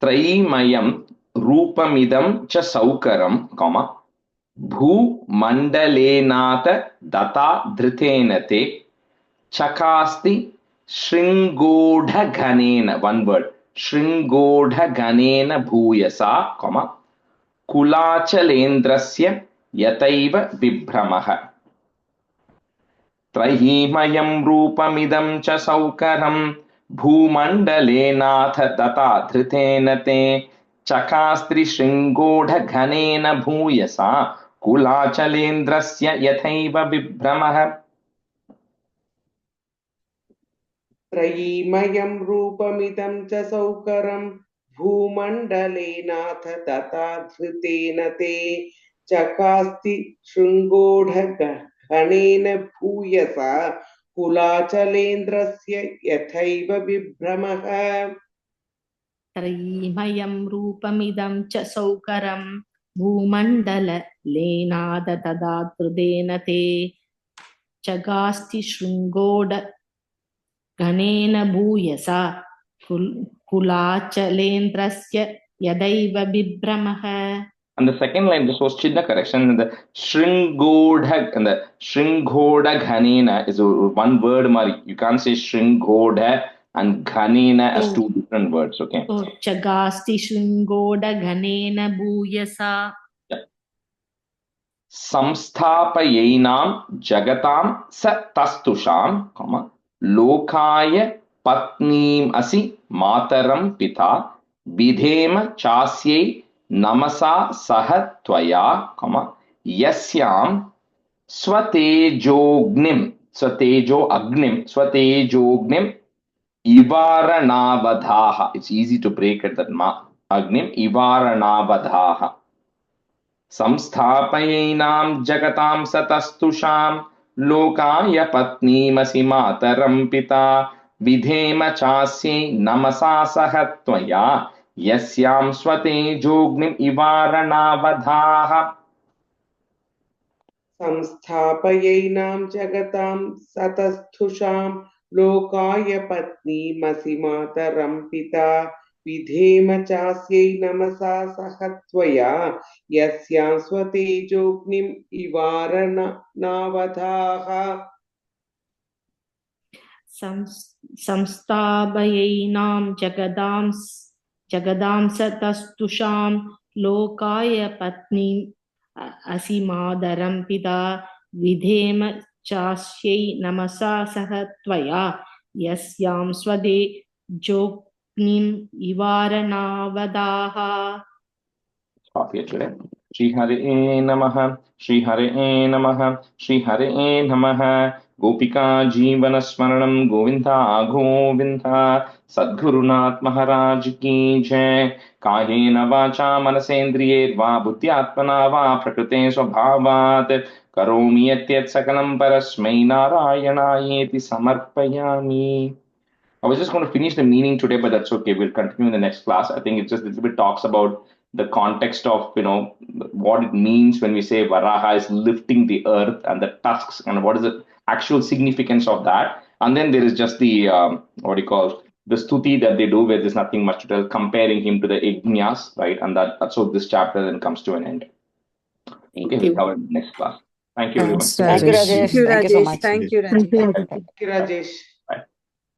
Traimayam Rupamidam cha Saukaram, comma, Bhu Mandalenata Data Dhritenate Chakasti Shringodha Ganena, one word, Shringodha Ganena Bhuyasa, comma, Kulachalendrasya Yataiva Vibhramaha. त्रयीमयं रूपमिदं च सौकरं भूमण्डलेनाथ दता धृतेन ते चकास्त्रिशृङ्गोढघनेन भूयसा कुलाचलेन्द्रस्य यथैव विभ्रमः. त्रयीमयं रूपमिदं च सौकरं भूमण्डलेनाथ दता धृतेन ते चकास्ति शृङ्गोढघनेन भूयसा कुलाचलेन्द्रस्य यथैव विभ्रमः. त्रयीमयं रूपमिदं च सौकरं भूमण्डलेनाद तदा धृतेन ते चगास्ति शृङ्गोढघनेन भूयसा कुलाचलेन्द्रस्य यदैव विभ्रमः. And the second line, this was Chinna correction. The Shringodha and the Shringodha Ghanena is one word, Mari. You can't say Shringodha and Ghanena as two different words, okay? Oh, Chagasti Shringodha Ghanena Bhuyasa. Yeah. Samsthapayainam Jagatam Satastusham, comma, Lokaya Patnim Asi Mataram Pita Vidhema Chasyai Namasa Sahatvaya, comma, Yasyam Swatejognim, Swatejognim Ivaranavadhaha. It's easy to break it, that ma. Agnim Ivaranavadhaha. Samsthapayainam Jagatam Satastusham Lokaya Patnimasi Mataram Pita Vidhema Chasye Namasa Sahatvaya Yasyam Swatejognim Ivaranavadhaha. संस्थापयैनां जगतां सतस्थुषां लोकाय पत्नीमसि मातरं पिता विधेम चास्यै नमसा सहत्वया यस्यां स्वतेजोऽग्निम् इवारणनावधाः. संस्थापयैनां जगदां सतस्तुषां लोकाय पत्नीम् असिमादरं पिता विधेम चास्यै नमसा सह त्वया यस्यां स्वतेजोऽग्निम् इवारणनावधाः. Stop here today. Shri Hare Namaha, Shri Hare Namaha, Shri Hare Namaha. Gopika Jeevana Smaranam Govinda Govinda. Sadgurunath Maharaj Ki Jai. Kahena Vacha Manasendriye Va Buddhyatmana Va Prakrite Swabhavat. Karomi Yatyat Sakalam Parasmai Narayana Yeti Samarpayami. I was just going to finish the meaning today, but that's okay. We'll continue in the next class. I think it just a little bit talks about the context of, what it means when we say Varaha is lifting the earth and the tusks, and what is the actual significance of that. And then there is just the, the stuti that they do, where there's nothing much to tell, comparing him to the Yajnas, right? And that's how this chapter then comes to an end. Okay, we'll cover in the next class. Thank you, everyone. Thanks, Rajesh. Thank you, Rajesh. Thank you, Rajesh. Thank you, Rajesh. Thank you, Rajesh.